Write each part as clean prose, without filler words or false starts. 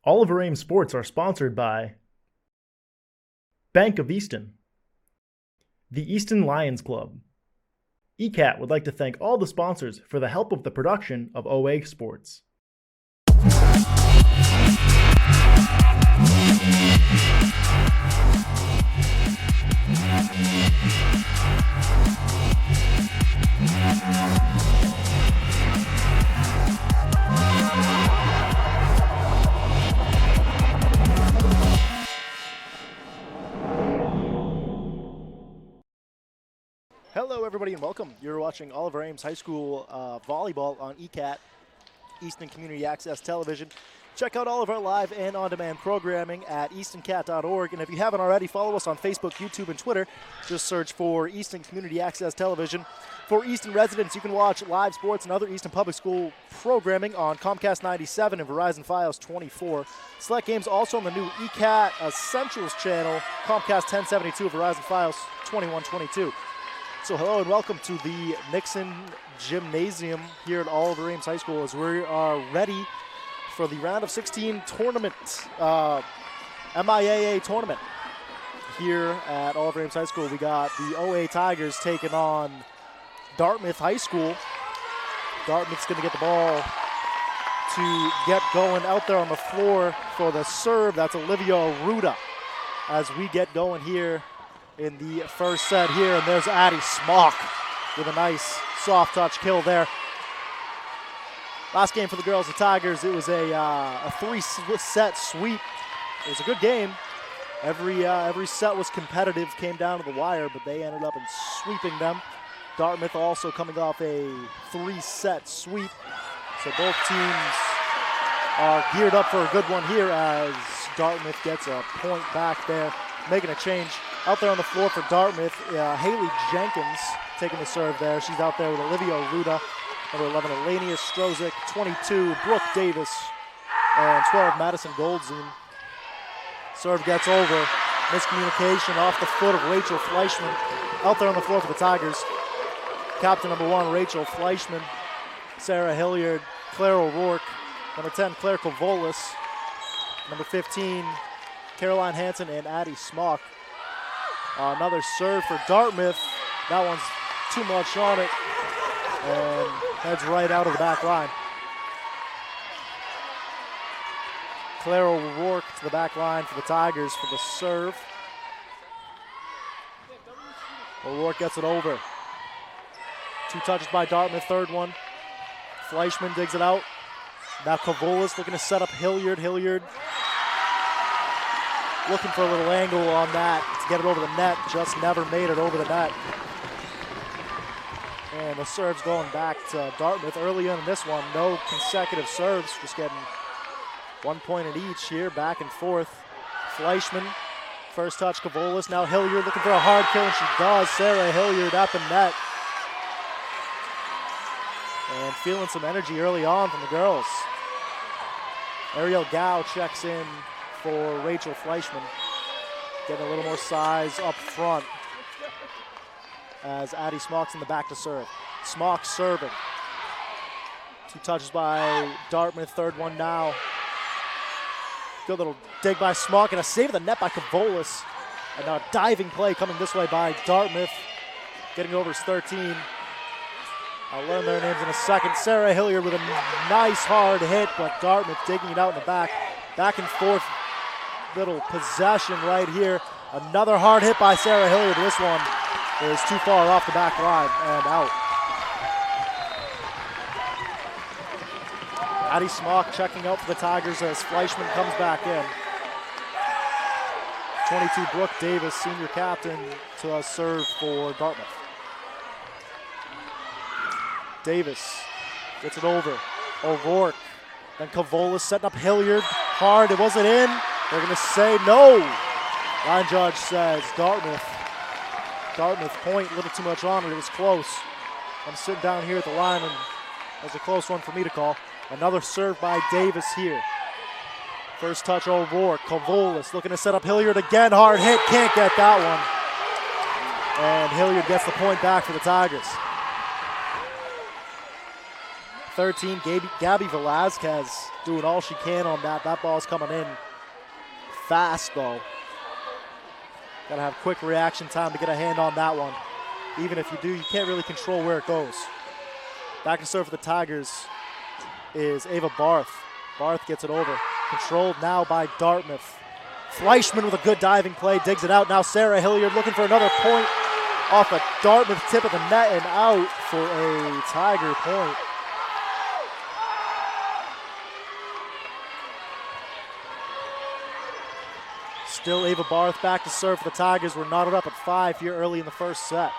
Oliver Ames Sports are sponsored by Bank of Easton, the Easton Lions Club. ECAT would like to thank all the sponsors for the help of the production of OA Sports. Hello everybody and welcome. You're watching Oliver Ames High School Volleyball on ECAT, Easton Community Access Television. Check out all of our live and on-demand programming at eastoncat.org. And if you haven't already, follow us on Facebook, YouTube, and Twitter. Just search for Easton Community Access Television. For Easton residents, you can watch live sports and other Easton Public School programming on Comcast 97 and Verizon Fios 24. Select games also on the new ECAT Essentials channel, Comcast 1072, Verizon Fios 2122. So hello and welcome to the Nixon Gymnasium here at Oliver Ames High School as we are ready for the round of 16 tournament, MIAA tournament here at Oliver Ames High School. We got the OA Tigers taking on Dartmouth High School. Dartmouth's going to get the ball to get going out there on the floor for the serve. That's Olivia Ruda as we get going here in the first set here, and there's Addie Smock with a nice soft touch kill there. Last game for the girls, the Tigers, it was a three-set sweep. It was a good game. Every set was competitive, came down to the wire, but they ended up in sweeping them. Dartmouth also coming off a three-set sweep. So both teams are geared up for a good one here as Dartmouth gets a point back there, making a change. Out there on the floor for Dartmouth, Haley Jenkins taking the serve there. She's out there with Olivia Ruda, number 11, Elania Strozik, 22, Brooke Davis, and 12, Madison Goldzine. Serve gets over. Miscommunication off the foot of Rachel Fleischman. Out there on the floor for the Tigers, captain number 1, Rachel Fleischman, Sarah Hilliard, Claire O'Rourke, number 10, Claire Kovolis, number 15, Caroline Hansen, and Addie Smock. Another serve for Dartmouth. That one's too much on it and heads right out of the back line. Claire O'Rourke to the back line for the Tigers for the serve. O'Rourke gets it over. 2 touches by Dartmouth, third one. Fleischman digs it out. Now Kovolis looking to set up Hilliard. Hilliard looking for a little angle on that to get it over the net. Just never made it over the net. And the serve's going back to Dartmouth. Early in this one, no consecutive serves, just getting 1 point at each here, back and forth. Fleischman, first touch, Kovolis. Now Hilliard looking for a hard kill, and she does. Sarah Hilliard at the net. And feeling some energy early on from the girls. Ariel Gao checks in for Rachel Fleischman. Getting a little more size up front as Addie Smock's in the back to serve. Smock serving. 2 touches by Dartmouth, third one now. Good little dig by Smock and a save of the net by Kovolis. And now a diving play coming this way by Dartmouth. Getting over his 13. I'll learn their names in a second. Sarah Hilliard with a nice hard hit, but Dartmouth digging it out in the back. Back and forth little possession right here. Another hard hit by Sarah Hilliard. This one is too far off the back line and out. Addie Smock checking out for the Tigers as Fleischman comes back in. 22, Brooke Davis, senior captain, to serve for Dartmouth. Davis gets it over. O'Rourke. Then Kovolis setting up Hilliard. Hard, it wasn't in. They're going to say no. Line judge says Dartmouth. Dartmouth point, a little too much on it. It was close. I'm sitting down here at the line, and that's a close one for me to call. Another serve by Davis here. First touch, O'Rourke. Kovolis looking to set up Hilliard again. Hard hit, can't get that one. And Hilliard gets the point back for the Tigers. 13, Gabby Velasquez doing all she can on that. That ball's coming in fast, though. Got to have quick reaction time to get a hand on that one. Even if you do, you can't really control where it goes. Back to serve for the Tigers is Ava Barth. Barth gets it over. Controlled now by Dartmouth. Fleischman with a good diving play, digs it out. Now Sarah Hilliard looking for another point off a Dartmouth tip of the net and out for a Tiger point. Still Ava Barth back to serve for the Tigers. We're knotted up at 5 here early in the first set.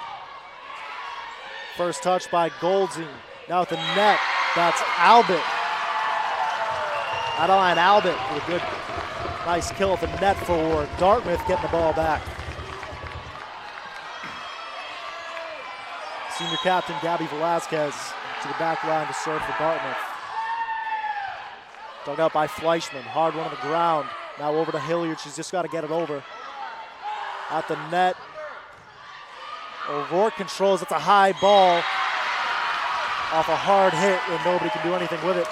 First touch by Goldsing. Now at the net, that's Albert. Adeline Albert with a good, nice kill at the net for Dartmouth, getting the ball back. Senior captain Gabby Velasquez to the back line to serve for Dartmouth. Dug out by Fleischman, hard one on the ground. Now over to Hilliard, she's just got to get it over. At the net, O'Rourke controls, it's a high ball off a hard hit and nobody can do anything with it.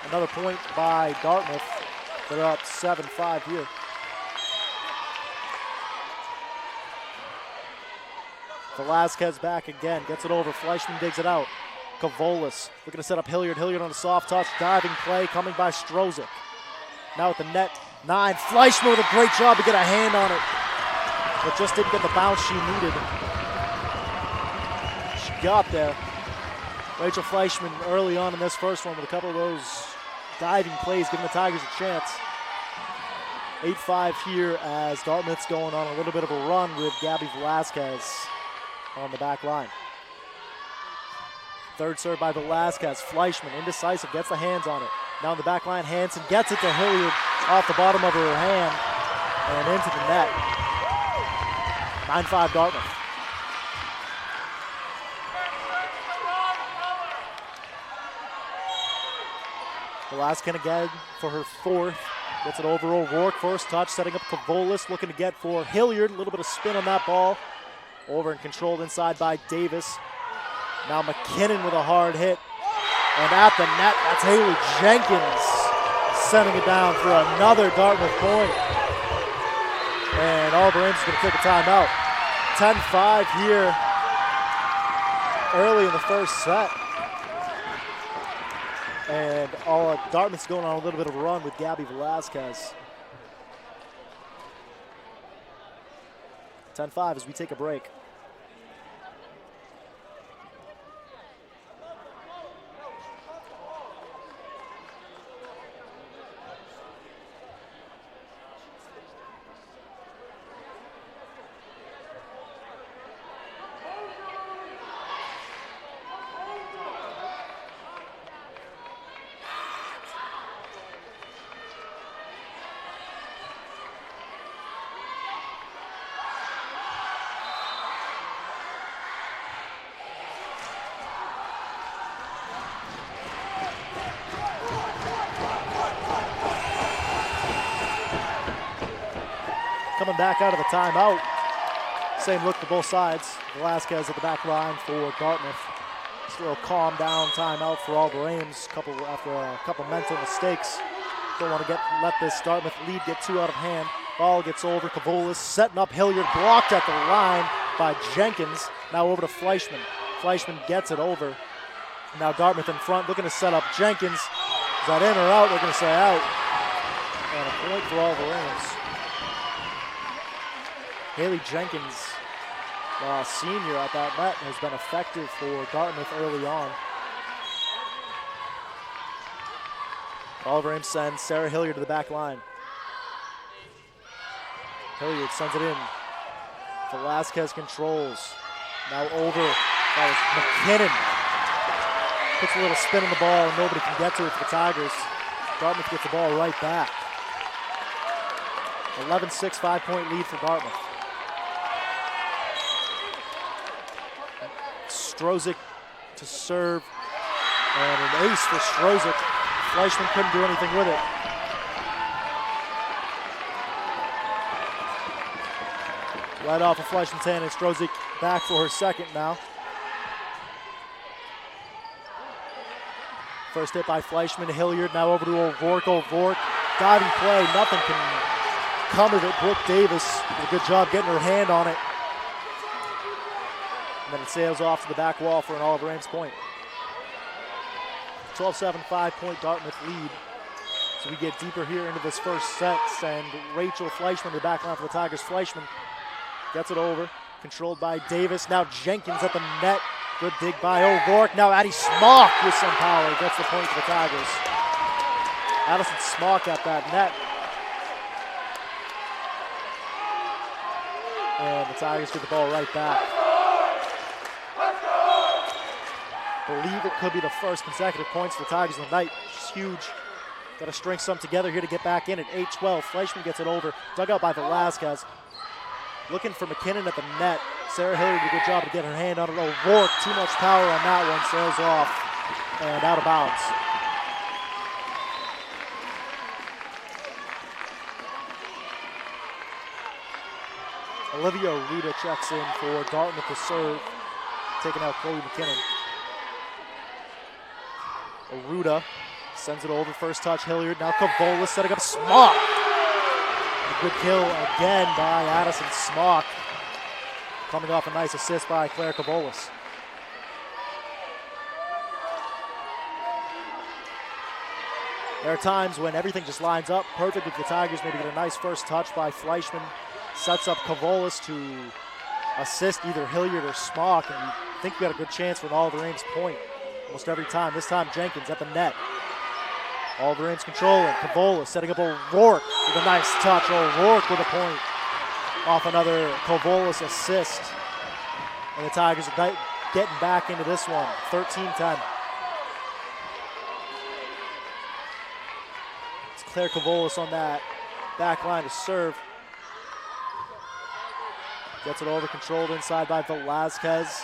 Another point by Dartmouth. They're up 7-5 here. Velasquez back again, gets it over, Fleischman digs it out. Kavolis looking to set up Hilliard. Hilliard on a soft touch, diving play coming by Strozik. Now at the net, 9. Fleischman with a great job to get a hand on it, but just didn't get the bounce she needed. She got there. Rachel Fleischman early on in this first one with a couple of those diving plays, giving the Tigers a chance. 8-5 here as Dartmouth's going on a little bit of a run with Gabby Velasquez on the back line. Third serve by Velasquez. Fleischman, indecisive, gets the hands on it. Now in the back line, Hansen gets it to Hilliard off the bottom of her hand and into the net. 9-5 Dartmouth. Velasquez again for her fourth. Gets it over O'Rourke. First touch, setting up Kavolis, looking to get for Hilliard. A little bit of spin on that ball. Over and controlled inside by Davis. Now McKinnon with a hard hit. And at the net, that's Haley Jenkins sending it down for another Dartmouth point. And Auburn Ames is going to take a timeout. 10-5 here early in the first set. And Dartmouth's going on a little bit of a run with Gabby Velasquez. 10-5 as we take a break. Coming back out of the timeout. Same look to both sides. Velasquez at the back line for Dartmouth. Just a little calm down timeout for Auburn Ames after a couple mental mistakes. Don't want to let this Dartmouth lead get too out of hand. Ball gets over. Kavolis setting up Hilliard, blocked at the line by Jenkins. Now over to Fleischman. Fleischman gets it over. Now Dartmouth in front, looking to set up Jenkins. Is that in or out? They're going to say out. And a point for Auburn Ames. Haley Jenkins, senior at that net, has been effective for Dartmouth early on. Oliver Ames sends Sarah Hilliard to the back line. Hilliard sends it in. Velasquez controls. Now over. That was McKinnon. Puts a little spin on the ball and nobody can get to it for the Tigers. Dartmouth gets the ball right back. 11-6, 5-point lead for Dartmouth. Strozik to serve, and an ace for Strozik. Fleischman couldn't do anything with it. Right off of Fleischman's hand, and Strozik back for her second now. First hit by Fleischman. Hilliard now over to O'Rourke. O'Rourke, diving play. Nothing can come of it. Brooke Davis did a good job getting her hand on it. And then it sails off to the back wall for an Oliver Ames point. 12-7, 5-point Dartmouth lead. So we get deeper here into this first set. And Rachel Fleischman, the back line for the Tigers. Fleischman gets it over. Controlled by Davis. Now Jenkins at the net. Good dig by O'Rourke. Now Addie Smock with some power. Gets the point for the Tigers. Addison Smock at that net. And the Tigers get the ball right back. Believe it could be the first consecutive points for the Tigers of the night, which is huge. Got to string some together here to get back in at 8-12. Fleischman gets it over. Dug out by Velasquez. Looking for McKinnon at the net. Sarah Hilliard did a good job to get her hand on it. O'Rourke, too much power on that one. Sails off and out of bounds. Olivia Ruda checks in for Dartmouth to serve, taking out Chloe McKinnon. Aruda sends it over, first touch Hilliard, now Cavola setting up Smock. A good kill again by Addison Smock, coming off a nice assist by Claire Cavolas. There are times when everything just lines up perfect with the Tigers. Maybe get a nice first touch by Fleischman, sets up Cavolas to assist either Hilliard or Smock, and you think you got a good chance for an Oliver Ames point almost every time. This time Jenkins at the net. Oliver Ames controlling. Cavolas setting up O'Rourke with a nice touch. O'Rourke with a point off another Cavolas assist. And the Tigers are getting back into this one, 13-10. It's Claire Cavolas on that back line to serve. Gets it over, controlled inside by Velasquez.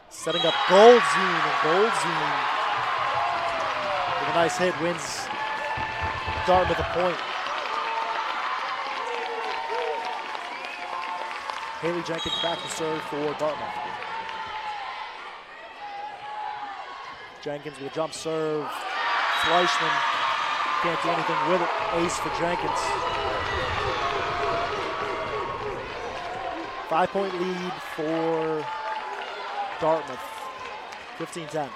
Setting up Goldzine, and Goldzine with a nice hit wins Dartmouth a point. Haley Jenkins back to serve for Dartmouth. Jenkins with a jump serve. Fleischman can't do anything with it. Ace for Jenkins. 5-point lead for Dartmouth, 15-10.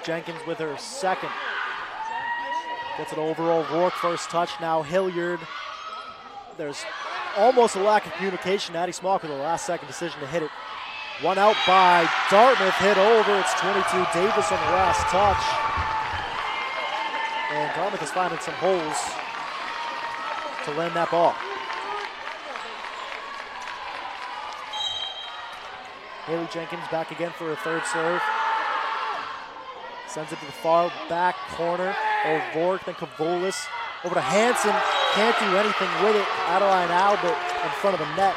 Jenkins with her second. Gets it over O'Rourke, first touch. Now Hilliard. There's almost a lack of communication. Addie Smock with a last-second decision to hit it. One out by Dartmouth, hit over. It's 22 Davis on the last touch. And Dartmouth is finding some holes to land that ball. Haley Jenkins back again for a third serve. Sends it to the far back corner. O'Rourke, then Cavolas. Over to Hanson. Can't do anything with it. Adeline Albert in front of the net.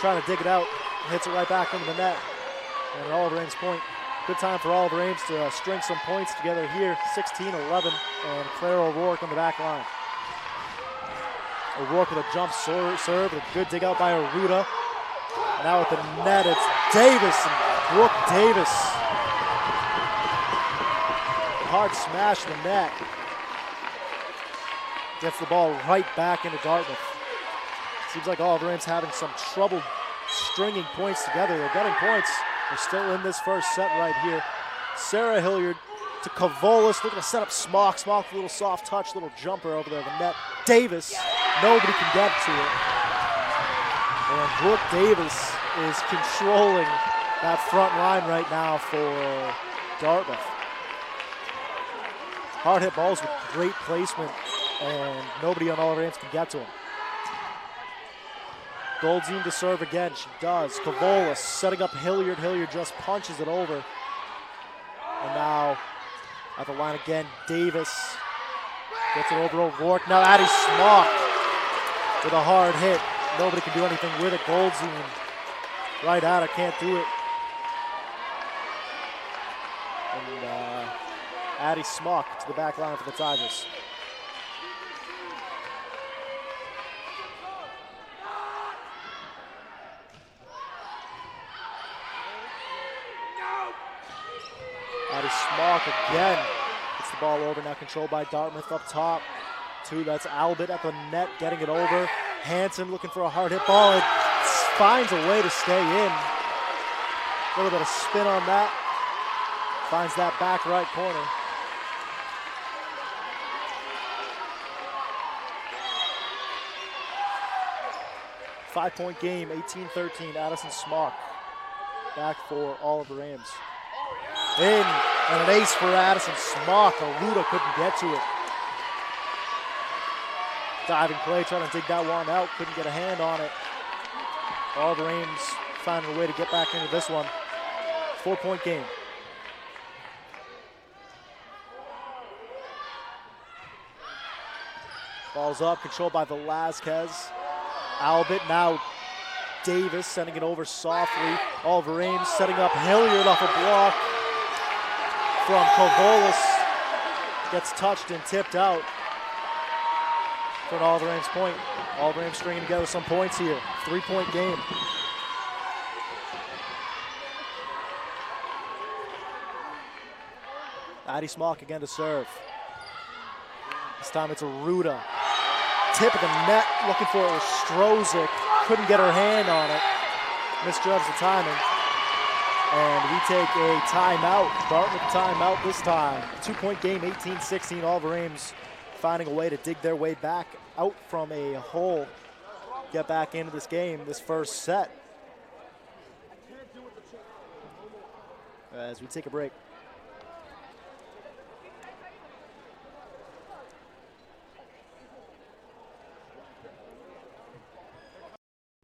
Trying to dig it out. Hits it right back into the net. And an Oliver Ames point. Good time for Oliver Ames to string some points together here. 16-11. And Claire O'Rourke on the back line. O'Rourke with a jump serve. A good dig out by Aruda. Now at the net, it's Davis and Brooke Davis. Hard smash in the net. Gets the ball right back into Dartmouth. Seems like Oliver Ames having some trouble stringing points together. They're getting points. They're still in this first set right here. Sarah Hilliard to Cavolas, looking to set up Smock. Smock with a little soft touch, little jumper over there, the net. Davis, nobody can get to it. And Brooke Davis is controlling that front line right now for Dartmouth. Hard hit balls with great placement, and nobody on Oliver Ames can get to him. Goldzine to serve again, she does. Cavolas setting up Hilliard. Hilliard just punches it over. And now at the line again, Davis gets it over O'Rourke. Now Addie Smock with a hard hit. Nobody can do anything with it. Goldzine right at it, can't do it. And Addie Smock to the back line for the Tigers. Smock again. Gets the ball over, now controlled by Dartmouth up top. Two, that's Albert at the net, getting it over. Hansen looking for a hard hit ball. It finds a way to stay in. A little bit of spin on that. Finds that back right corner. Five-point game, 18-13, Addison Smock back for Oliver Ames. In, and an ace for Addison Smock. Aluda couldn't get to it. Diving play, trying to dig that one out, couldn't get a hand on it. Oliver Ames finding a way to get back into this one. 4-point game. Ball's up, controlled by Velazquez. Albert, now Davis sending it over softly. Oliver Ames setting up Hilliard off a block from Kovolis. Gets touched and tipped out for an Oliver Ames point. Oliver Ames stringing together some points here. 3-point game. Addie Smock again to serve. This time it's Aruda. Tip of the net, looking for Ostrozic. Couldn't get her hand on it. Misjudged the timing. And we take a timeout. Dartmouth timeout this time. 2-point game, 18-16. Oliver Ames finding a way to dig their way back out from a hole. Get back into this game, this first set. As we take a break.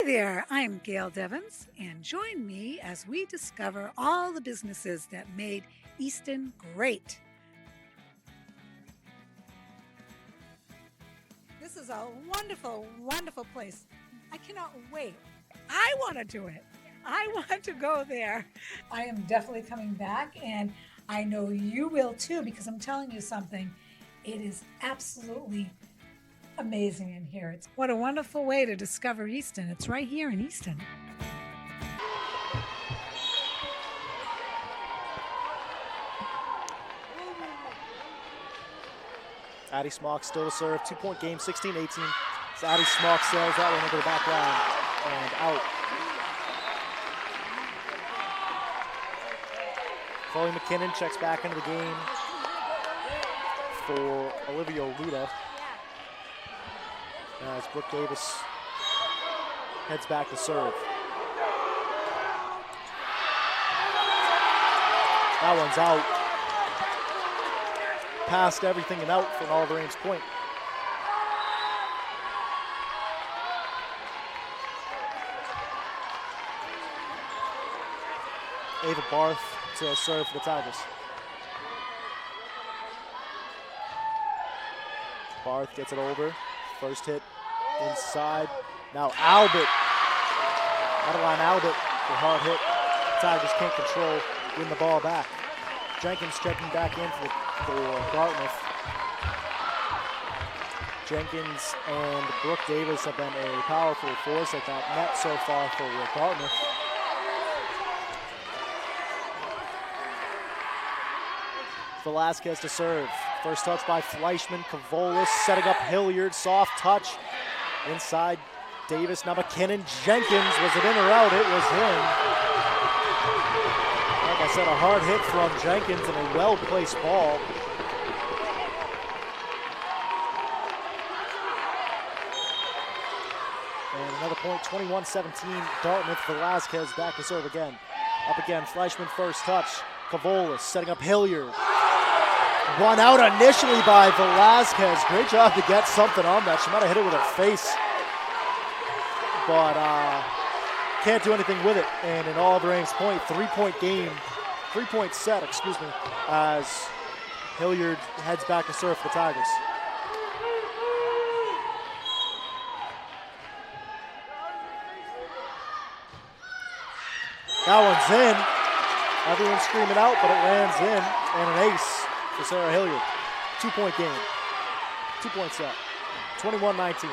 Hey there, I'm Gail Devins, and join me as we discover all the businesses that made Easton great. This is a wonderful, wonderful place. I cannot wait. I want to do it. I want to go there. I am definitely coming back, and I know you will too, because I'm telling you something. It is absolutely amazing in here. What a wonderful way to discover Easton. It's right here in Easton. Addie Smock still to serve. 2-point game, 16-18. As Addie Smock sails that one over the back line and out. Chloe McKinnon checks back into the game for Olivia Luda. As Brooke Davis heads back to serve. That one's out. Past everything and out from Oliver Ames point. Ava Barth to serve for the Tigers. Barth gets it over. First hit inside. Now Albert. Adeline Albert, the hard hit. Tigers can't control, win the ball back. Jenkins checking back in for Dartmouth. Jenkins and Brooke Davis have been a powerful force at that net so far for Dartmouth. Velazquez to serve. First touch by Fleischman. Kavolis setting up Hilliard. Soft touch. Inside Davis. Now McKinnon. Jenkins. Was it in or out? It was in. Like I said, a hard hit from Jenkins and a well-placed ball. And another point, 21-17. Dartmouth. Velazquez back to serve again. Up again. Fleischman first touch. Kavolis setting up Hilliard. One out initially by Velazquez. Great job to get something on that. She might have hit it with her face, but can't do anything with it. And in Oliver Ames point, 3-point game, 3-point set, excuse me, as Hilliard heads back to serve for the Tigers. That one's in. Everyone's screaming out, but it lands in, and an ace for Sarah Hilliard. 2-point game. 2-point set. 21-19.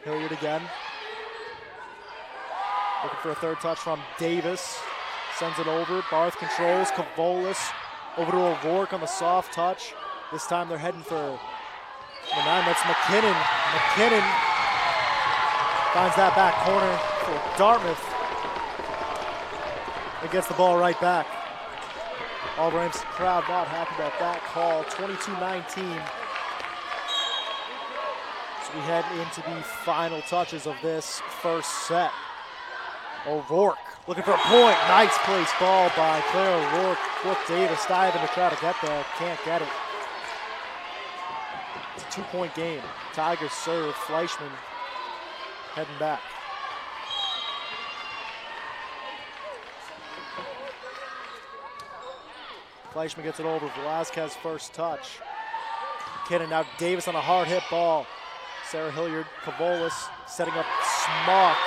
Hilliard again. Looking for a third touch from Davis. Sends it over. Barth controls. Kavolis over to O'Rourke on the soft touch. This time they're heading for the 9. That's McKinnon. McKinnon finds that back corner for Dartmouth. It gets the ball right back. All Ames crowd not happy about that call. 22-19. So we head into the final touches of this first set. O'Rourke looking for a point. Nice place ball by Claire O'Rourke. Brooke Davis diving to try to get there. Can't get it. It's a 2-point game. Tigers serve. Fleischman heading back. Fleischman gets it over. Velazquez first touch. McKinnon now Davis on a hard hit ball. Sarah Hilliard, Kavolis setting up Smock.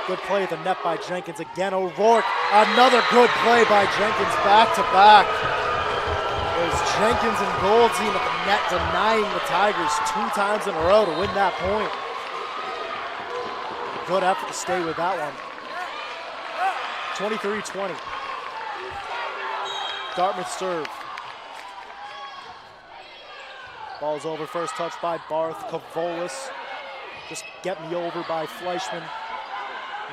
Good play at the net by Jenkins. Again, O'Rourke. Another good play by Jenkins back to back. There's Jenkins and Goldstein at the net denying the Tigers 2 times in a row to win that point. Good effort to stay with that one. 23-20. Dartmouth serve. Ball's over. First touch by Barth. Kavolis. Just get me over by Fleischman.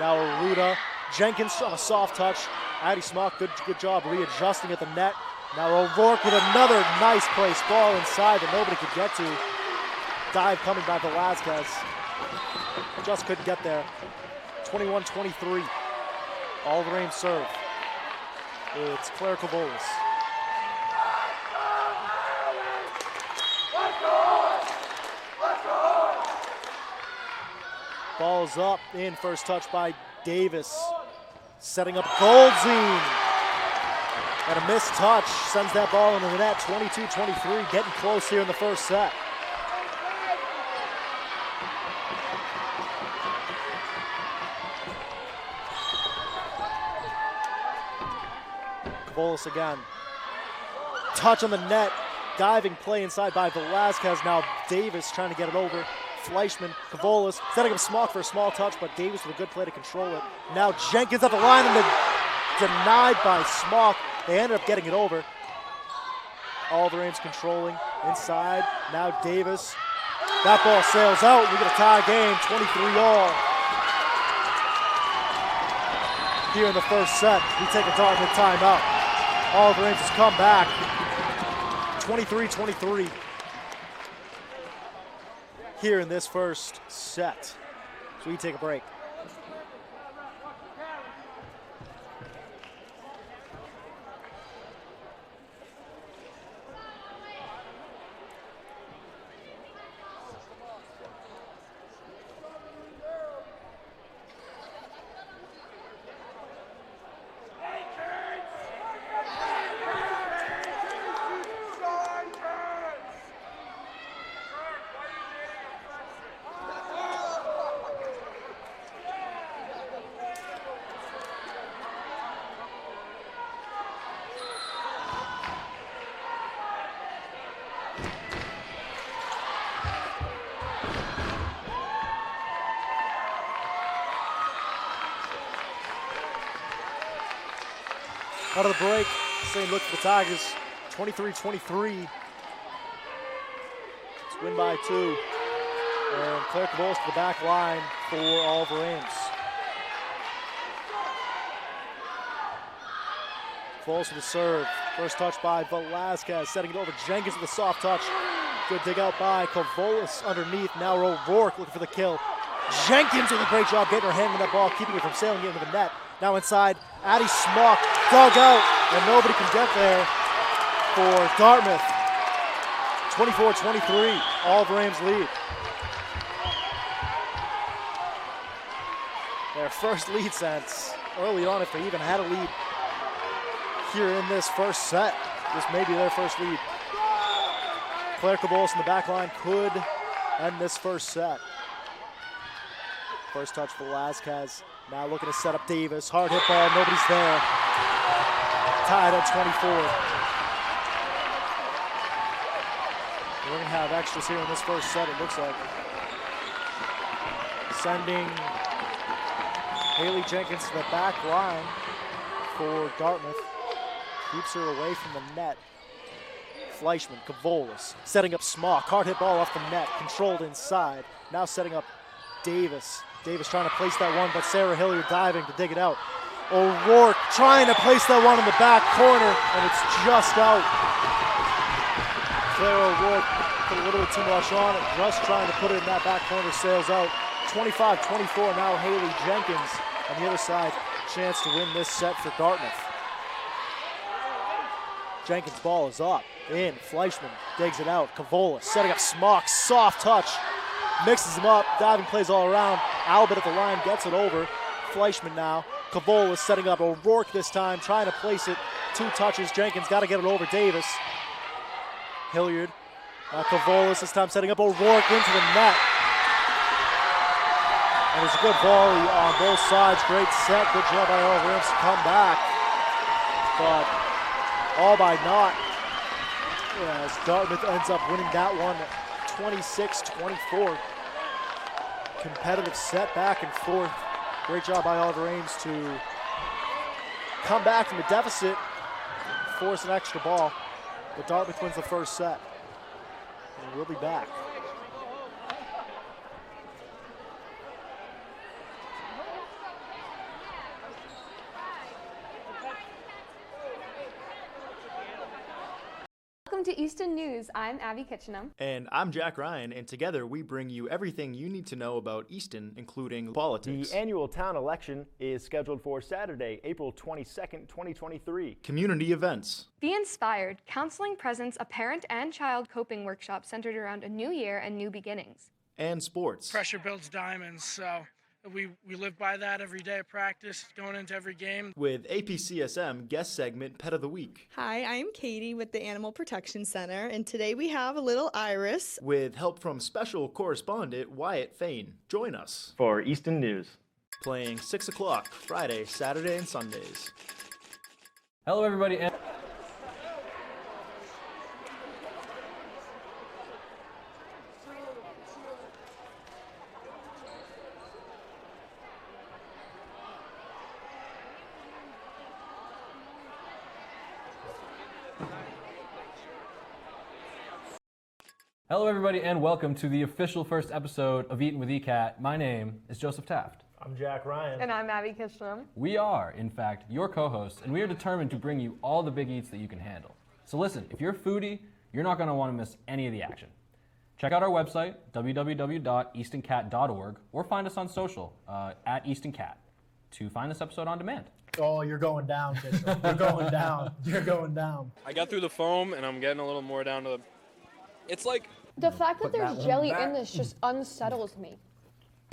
Now Aruda. Jenkins on a soft touch. Addie Smock, good job readjusting at the net. Now O'Rourke with another nice place ball inside that nobody could get to. Dive coming by Velazquez. Just couldn't get there. 21-23. All the Ames serve. It's Claire Kavolis. Ball's up in. First touch by Davis. Setting up Goldstein. And a missed touch sends that ball into the net. 22-23. Getting close here in the first set. Kavolis again. Touch on the net. Diving play inside by Velazquez. Now Davis trying to get it over. Fleischman, Kavolis, setting up Smock for a small touch, but Davis with a good play to control it. Now Jenkins at the line and denied by Smock. They ended up getting it over. All the Ames controlling inside. Now Davis. That ball sails out. We get a tie game, 23-all. Here in the first set, we take a Dartmouth timeout. All the Ames has come back. 23-23. Here in this first set. So we take a break. Out of the break, same look for the Tigers, 23-23. It's win by 2. And Claire Kavolis to the back line for Oliver Ames. Kavolis with the serve. First touch by Velazquez, setting it over. Jenkins with a soft touch. Good dig out by Kavolis underneath. Now O'Rourke looking for the kill. Jenkins with a great job getting her hand on that ball, keeping it from sailing into the net. Now inside, Addie Smock dug out, and nobody can get there for Dartmouth. 24-23, Oliver Ames lead. Their first lead since early on, if they even had a lead here in this first set. This may be their first lead. Claire Kavolis in the back line could end this first set. First touch for Velazquez. Now looking to set up Davis. Hard hit ball, nobody's there. Tied at 24. We're going to have extras here in this first set, it looks like. sending Haley Jenkins to the back line for Dartmouth. Keeps her away from the net. Fleischman, Cavolis, setting up Smock. Hard hit ball off the net, controlled inside. Now setting up Davis. Davis trying to place that one, but Sarah Hilliard diving to dig it out. O'Rourke trying to place that one in the back corner, and it's just out. Claire O'Rourke put a little bit too much on it, just trying to put it in that back corner, sails out. 25-24 now, Haley Jenkins on the other side. Chance to win this set for Dartmouth. Jenkins' ball is up, in, Fleischman digs it out. Cavolis setting up Smock, soft touch, mixes them up, diving plays all around. Albert at the line gets it over. Fleischman now. Cavolis setting up O'Rourke this time, trying to place it. 2 touches, Jenkins got to get it over Davis. Hilliard, Cavolis this time setting up O'Rourke into the net. And it's a good volley on both sides, great set, good job by all Rams to come back. But all by naught, as Dartmouth ends up winning that one 26-24. Competitive set back and forth. Great job by Oliver Ames to come back from the deficit, force an extra ball. But Dartmouth wins the first set. And we'll be back. Welcome to Easton News. I'm Abby Kitchenham. And I'm Jack Ryan, and together we bring you everything you need to know about Easton, including politics. The annual town election is scheduled for Saturday, April 22nd, 2023. Community events. Be Inspired. Counseling presents a parent and child coping workshop centered around a new year and new beginnings. And sports. Pressure builds diamonds, so we live by that every day of practice, going into every game. With APCSM guest segment Pet of the Week. Hi, I'm Katie with the Animal Protection Center, and today we have a little Iris. With help from special correspondent Wyatt Fain. Join us For Easton News. Playing 6 o'clock Friday, Saturday, and Sundays. Hello, everybody. Hello, everybody, and welcome to the official first episode of Eatin' with ECAT. My name is Joseph Taft. I'm Jack Ryan. And I'm Abby Kitchenham. We are, in fact, your co-hosts, and we are determined to bring you all the big eats that you can handle. So listen, if you're a foodie, you're not going to want to miss any of the action. Check out our website, www.eastoncat.org, or find us on social, at EastonCat, to find this episode on demand. Oh, you're going down, Kitchell. You're going down. You're going down. I got through the foam, and I'm getting a little more down to the... It's like... The fact that there's jelly in this just unsettles me.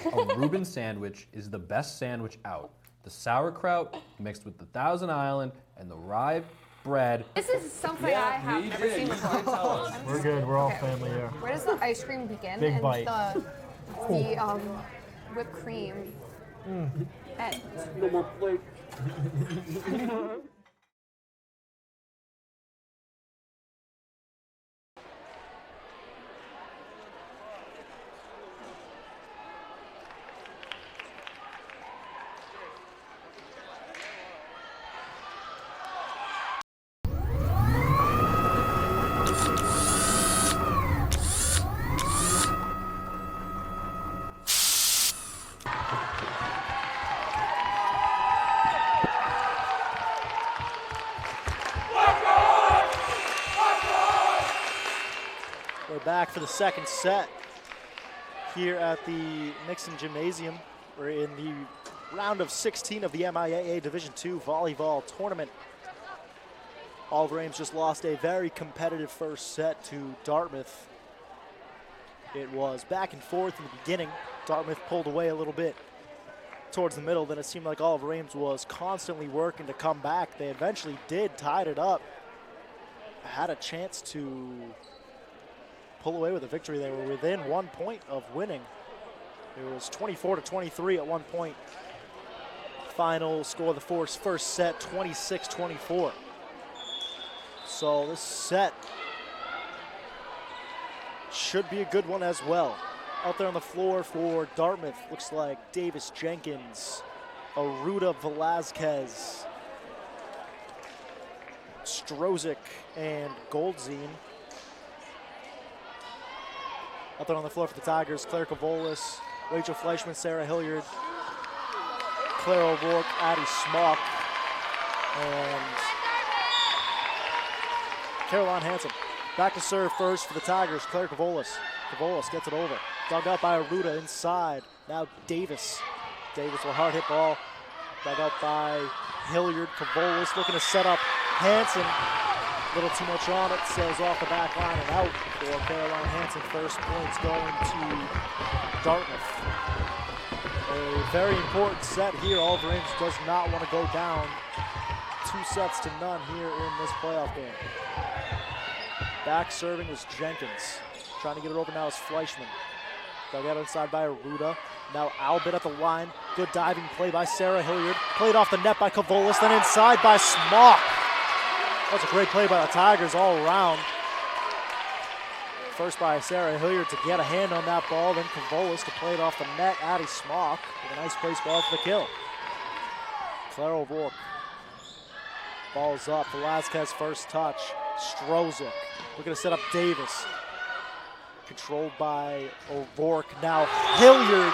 A Reuben sandwich is the best sandwich out. The sauerkraut mixed with the Thousand Island and the rye bread. This is something I have never seen before. We're good. We're all family here. Where does the ice cream begin? Big and bite. the whipped cream end? No more plate. Back for the second set here at the Nixon Gymnasium. We're in the round of 16 of the MIAA Division II Volleyball Tournament. Oliver Ames just lost a very competitive first set to Dartmouth. It was back and forth in the beginning. Dartmouth pulled away a little bit towards the middle. Then it seemed like Oliver Ames was constantly working to come back. They eventually did, tied it up. Had a chance to pull away with a victory. They were within 1 point of winning. It was 24-23 at one point. Final score of the first set, 26-24. So this set should be a good one as well. out there on the floor for Dartmouth. Looks like Davis Jenkins, Aruda Velazquez, Strozik, and Goldzine. Out there on the floor for the Tigers, Claire Kavolis, Rachel Fleischman, Sarah Hilliard, Claire O'Rourke, Addie Smock, and Caroline Hansen. Back to serve first for the Tigers, Claire Kavolis. Kavolis gets it over. Dug out by Aruda inside. Now Davis. Davis with a hard hit ball. Dug out by Hilliard. Kavolis looking to set up Hansen. A little too much on it. Sails off the back line and out for Caroline Hansen. First points going to Dartmouth. A very important set here. Oliver Ames does not want to go down 2-0 here in this playoff game. Back serving is Jenkins. Trying to get it over now is Fleischman. Dug out inside by Aruda. Now Albert at the line. Good diving play by Sarah Hilliard. Played off the net by Kavolis, then inside by Smock. That's a great play by the Tigers all around. First by Sarah Hilliard to get a hand on that ball, then Kavolis to play it off the net. Addie Smock with a nice place ball for the kill. Claire O'Rourke. Ball's up. Velazquez first touch. Strozik looking to set up Davis. Controlled by O'Rourke. Now Hilliard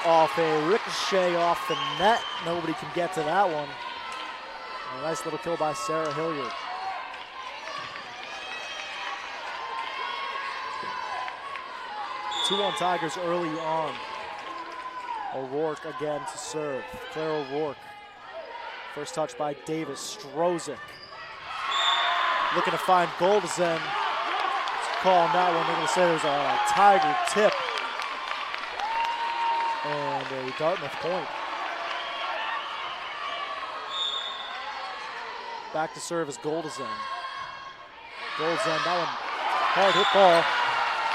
off a ricochet off the net. Nobody can get to that one. And a nice little kill by Sarah Hilliard. Two on Tigers early on. O'Rourke again to serve. Claire O'Rourke. First touch by Davis. Strozik. Looking to find Goldzine. It's a call on that one. They're going to say there's a Tiger tip. And a Dartmouth point. Back to serve is Goldzine. Goldzine, that one hard hit ball.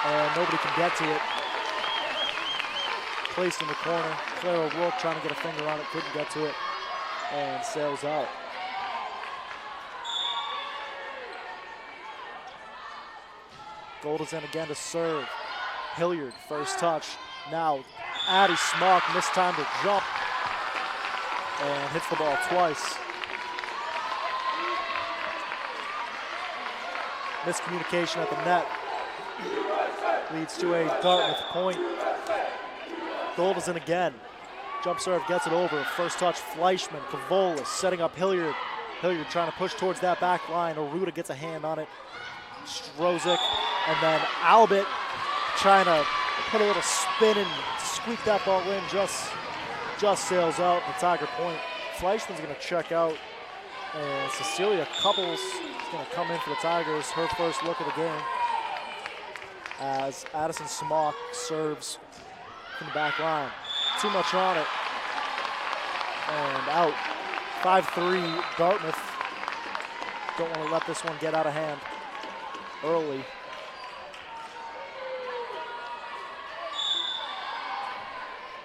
And nobody can get to it. Placed in the corner. Claire O'Rourke trying to get a finger on it, couldn't get to it. And sails out. Goldzine again to serve. Hilliard, first touch. Now Addie Smock missed time to jump. And hits the ball twice. Miscommunication at the net. Leads to a Dartmouth point. Goldzine again. Jump serve, gets it over. First touch, Fleischman, Kavolis setting up Hilliard. Hilliard trying to push towards that back line. Aruda gets a hand on it. Strozik, and then Albert trying to put a little spin and squeak that ball in. Just sails out. The Tiger point. Fleischman's going to check out. And Cecilia Couples is going to come in for the Tigers. Her first look of the game. As Addison Smock serves from the back line. Too much on it. And out. 5-3 Dartmouth. Don't want to let this one get out of hand early.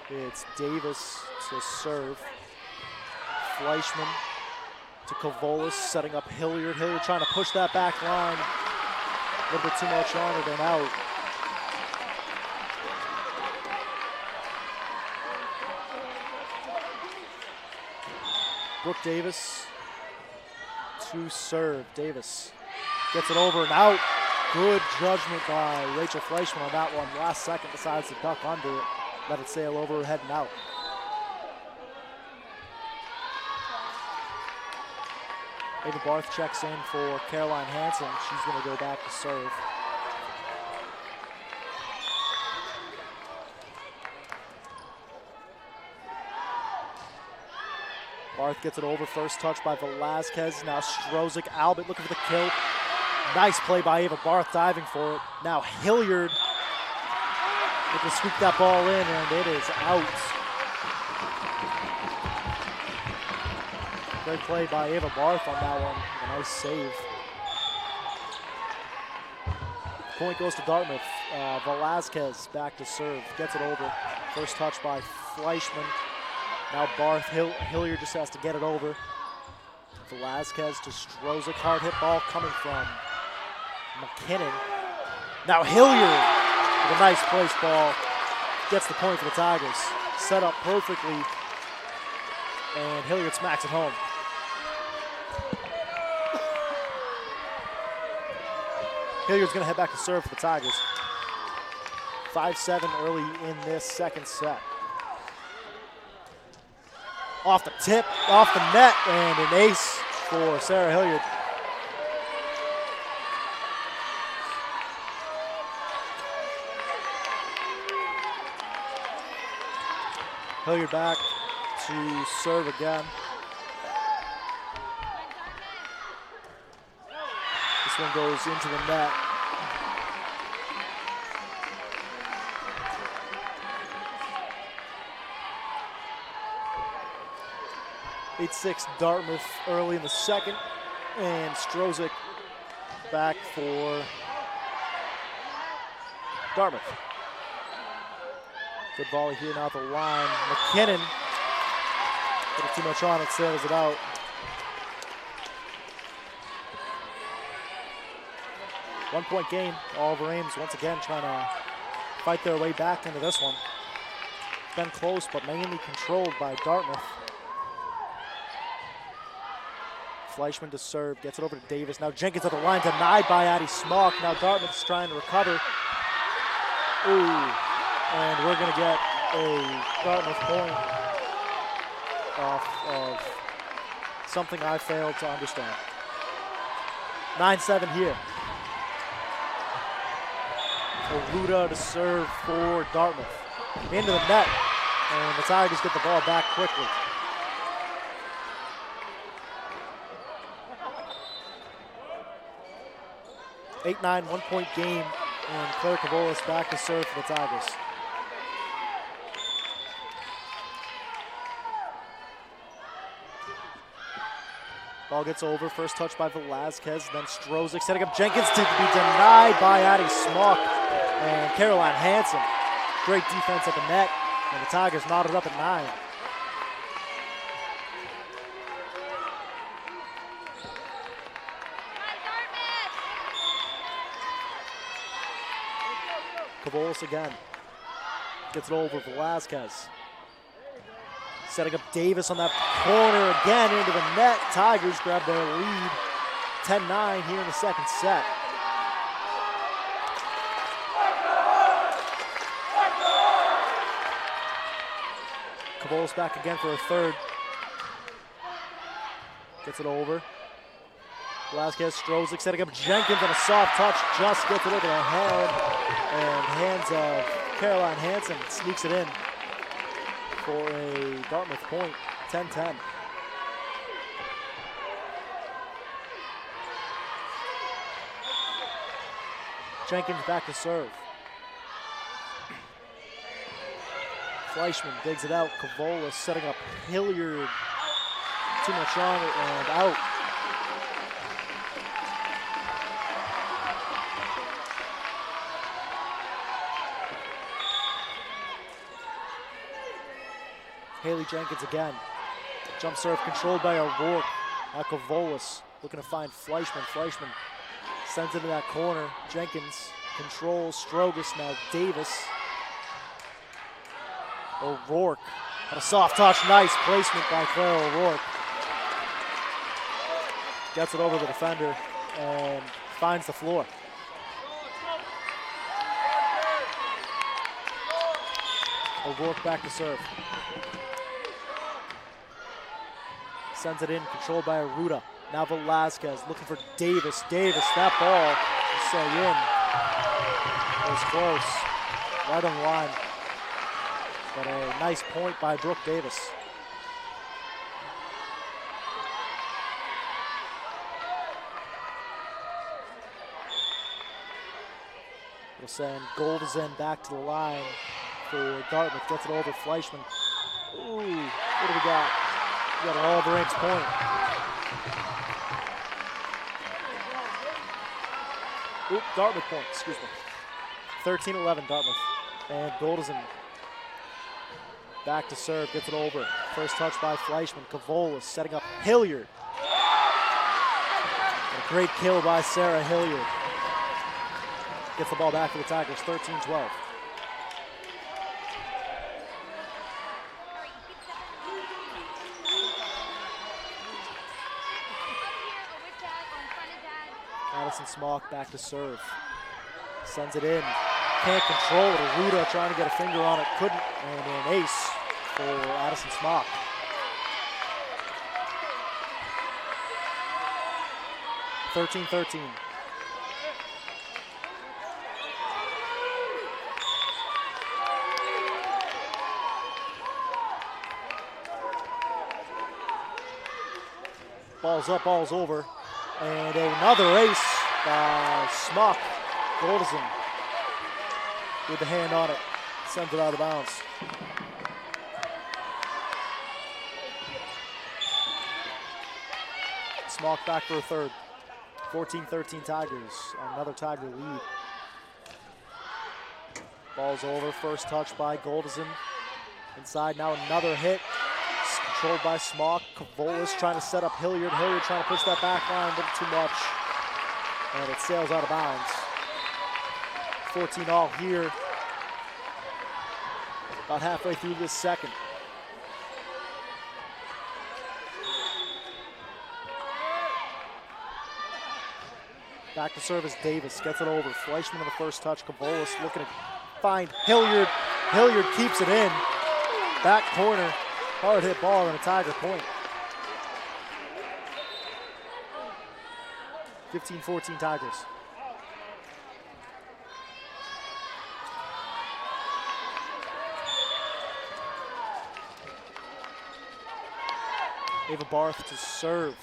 It's Davis to serve. Fleischman to Kavolis, setting up Hilliard. Hilliard trying to push that back line. A little bit too much on it and out. Brooke Davis to serve. Davis gets it over and out. Good judgment by Rachel Fleischman on that one. Last second decides to duck under it. Let it sail over her head and out. Ava Barth checks in for Caroline Hansen. She's going to go back to serve. Barth gets it over. First touch by Velazquez. Now Strozik. Albert looking for the kill. Nice play by Ava Barth diving for it. Now Hilliard looking to scoop that ball in, and it is out. Great play by Ava Barth on that one. A nice save. Point goes to Dartmouth. Velazquez back to serve. Gets it over. First touch by Fleischman. Now Barth. Hilliard just has to get it over. Velazquez to Strozik. Hard hit ball coming from McKinnon. Now Hilliard with a nice place ball. Gets the point for the Tigers. Set up perfectly, and Hilliard smacks it home. Hilliard's going to head back to serve for the Tigers. 5-7 early in this second set. Off the tip, off the net, and an ace for Sarah Hilliard. Hilliard back to serve again. This one goes into the net. (8-6) Dartmouth early in the second, and Strozik back for Dartmouth. Good volley here now at the line. McKinnon, a little too much on it, sails it out. One-point game. Oliver Ames once again trying to fight their way back into this one. It's been close, but mainly controlled by Dartmouth. Fleischman to serve, gets it over to Davis. Now Jenkins at the line, denied by Addie Smock. Now Dartmouth's trying to recover. Ooh, and we're gonna get a Dartmouth point off of something I failed to understand. 9-7 here. Aruda to serve for Dartmouth. Into the net, and the Tigers get the ball back quickly. (8-9) one-point game, and Claire Cavolis back to serve for the Tigers. Ball gets over, first touch by Velazquez, then Strozik setting up Jenkins to be denied by Addie Smock and Caroline Hansen. Great defense at the net, and the Tigers knotted up at 9. Cavolis again. Gets it over Velazquez. Setting up Davis on that corner again into the net. Tigers grab their lead. 10-9 here in the second set. Cavolis back again for a third. Gets it over. Velazquez, Strozik setting up Jenkins on a soft touch. Just gets it over the head. And hands of Caroline Hansen sneaks it in for a Dartmouth point, 10-10. Jenkins back to serve. Fleischman digs it out. Cavolis setting up Hilliard. Too much on it and out. Haley Jenkins again. Jump serve controlled by O'Rourke. Now Cavolis looking to find Fleischman. Fleischman sends it to that corner. Jenkins controls Strogus. Now Davis. O'Rourke on a soft touch. Nice placement by Claire O'Rourke. Gets it over the defender and finds the floor. O'Rourke back to serve. Sends it in, controlled by Aruda. Now Velazquez looking for Davis. Davis, that ball is say in. It was close, right on the line. But a nice point by Brooke Davis. We'll send Goldezen back to the line for Dartmouth. Gets it over Fleischman. Ooh, what do we got? We got an Oliver Ames point. Oop, Dartmouth point, excuse me. 13-11 Dartmouth. And Goldezen back to serve, gets it over. First touch by Fleischman. Cavolis setting up Hilliard. And a great kill by Sarah Hilliard. gets the ball back for the Tigers, 13-12. Addison Smock back to serve. Sends it in. Can't control it. Aruda trying to get a finger on it. Couldn't. And an ace for Addison Smock. (13-13). Ball's up, ball's over. And another ace by Smock. Goldison with the hand on it. Sends it out of bounds. Smock back for a third. 14-13 Tigers. Another Tiger lead. Ball's over. First touch by Goldison. Inside now another hit. It's controlled by Smock. Cavolis trying to set up Hilliard. Hilliard trying to push that back line, but too much. And it sails out of bounds. 14 all here. About halfway through this second. Back to service, Davis gets it over. Fleischman on the first touch. Cavolis looking to find Hilliard. Hilliard keeps it in. Back corner. Hard hit ball and a Tiger point. 15-14 Tigers. Ava Barth to serve.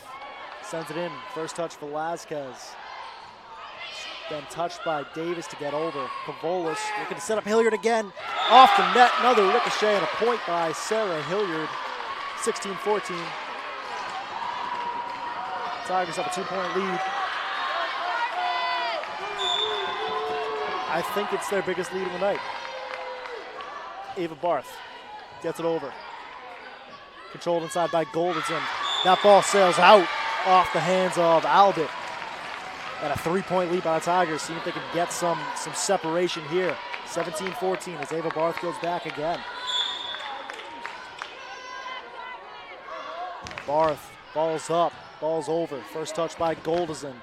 Sends it in. First touch Velazquez. Then touched by Davis to get over. Cavolis looking to set up Hilliard again. Off the net. Another ricochet and a point by Sarah Hilliard. 16-14. Tigers have a 2-point lead. I think it's their biggest lead of the night. Ava Barth gets it over. Controlled inside by Goldison. That ball sails out off the hands of Albert. And a 3-point lead by the Tigers. See if they can get some separation here. 17-14 as Ava Barth goes back again. Barth, ball's up, ball's over. First touch by Goldison.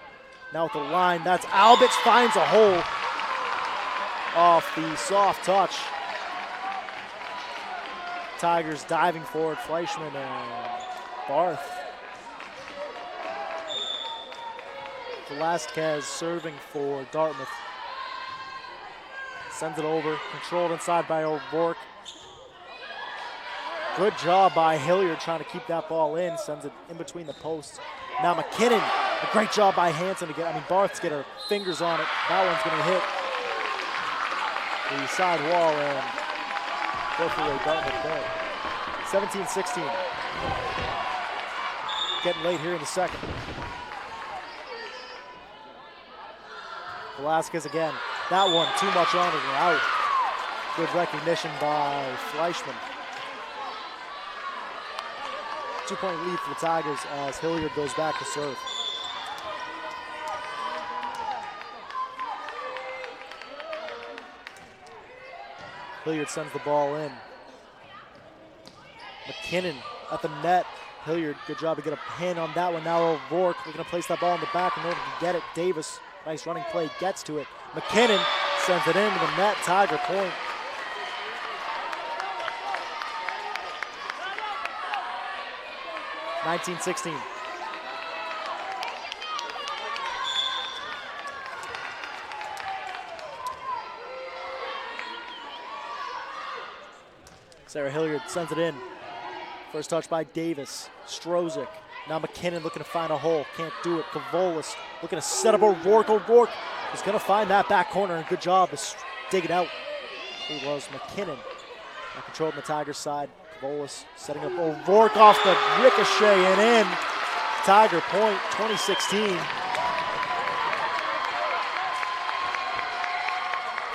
Now at the line, that's Albitz finds a hole off the soft touch. Tigers diving forward, Fleischman and Barth. Velazquez serving for Dartmouth. Sends it over, controlled inside by O'Rourke. Good job by Hilliard trying to keep that ball in, sends it in between the posts. Now McKinnon, a great job by Hanson to get, Barth's get her fingers on it. That one's gonna hit the side wall and go for a Dartmouth point. 17-16. Getting late here in the second. Velazquez again. That one, too much on it and out. Good recognition by Fleischman. 2-point lead for the Tigers as Hilliard goes back to serve. Hilliard sends the ball in. McKinnon at the net. Hilliard, good job to get a hand on that one. Now O'Rourke looking to place that ball in the back in order to get it. Davis, nice running play, gets to it. McKinnon sends it into the net. Tiger point. (19-16). Sarah Hilliard sends it in. First touch by Davis. Strozik. Now McKinnon looking to find a hole. Can't do it. Cavolis looking to set up O'Rourke. O'Rourke is going to find that back corner, and good job to dig it out. It was McKinnon. Now controlled on the Tigers side. Cavolis setting up O'Rourke off the ricochet and in. Tiger point, 2016.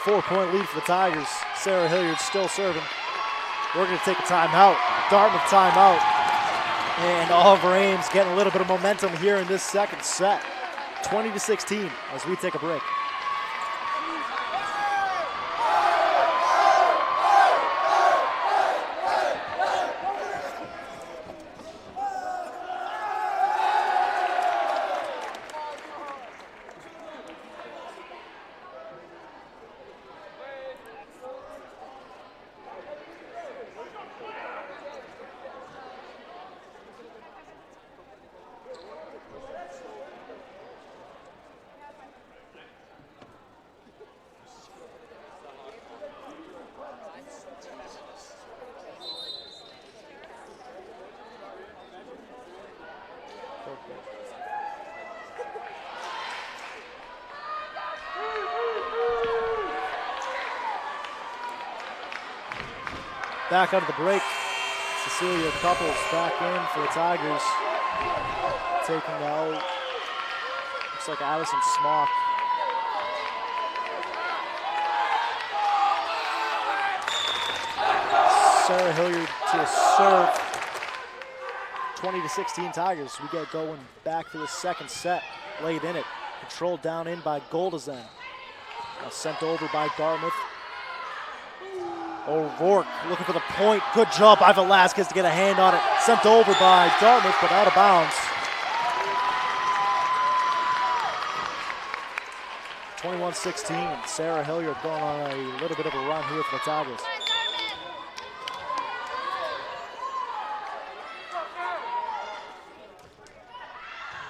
4-point lead for the Tigers. Sarah Hilliard still serving. We're going to take a timeout. Dartmouth timeout. And Oliver Ames getting a little bit of momentum here in this second set. 20-16 as we take a break. Back out of the break. Cecilia Couples back in for the Tigers. Taking out, looks like Addison Smock. Sarah Hilliard to serve. 20-16 Tigers. We get going back to the second set. Late in it. Controlled down in by Goldazan. Now sent over by Dartmouth. O'Rourke looking for the point. Good job by Velasquez to get a hand on it. Sent over by Dartmouth, but out of bounds. 21-16. Sarah Hilliard going on a little bit of a run here for the Tigers.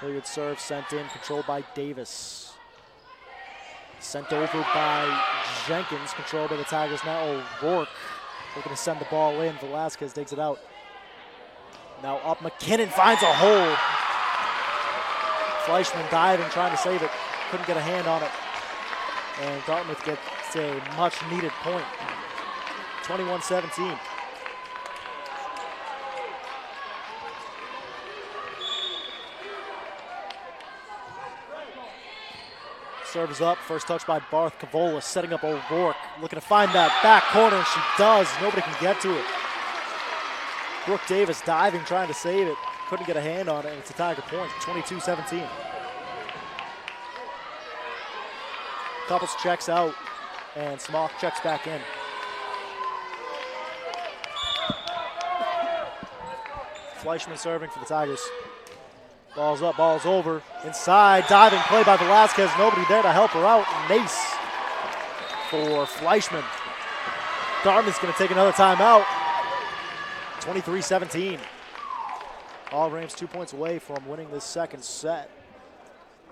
Hilliard serve sent in, controlled by Davis. Sent over by Jenkins, controlled by the Tigers. Now O'Rourke looking to send the ball in. Velasquez digs it out. Now up, McKinnon finds a hole. Fleischman diving, trying to save it. Couldn't get a hand on it. And Dartmouth gets a much needed point. 21-17. Serves up, first touch by Barth Cavola, setting up O'Rourke, looking to find that back corner, and she does. Nobody can get to it. Brooke Davis diving, trying to save it. Couldn't get a hand on it, and it's a Tiger point, 22-17. Couples checks out, and Smock checks back in. Fleischman serving for the Tigers. Ball's up, ball's over. Inside, diving play by Velasquez. Nobody there to help her out. Mace for Fleischman. Dartmouth's going to take another timeout. 23-17. All Rams 2 points away from winning this second set.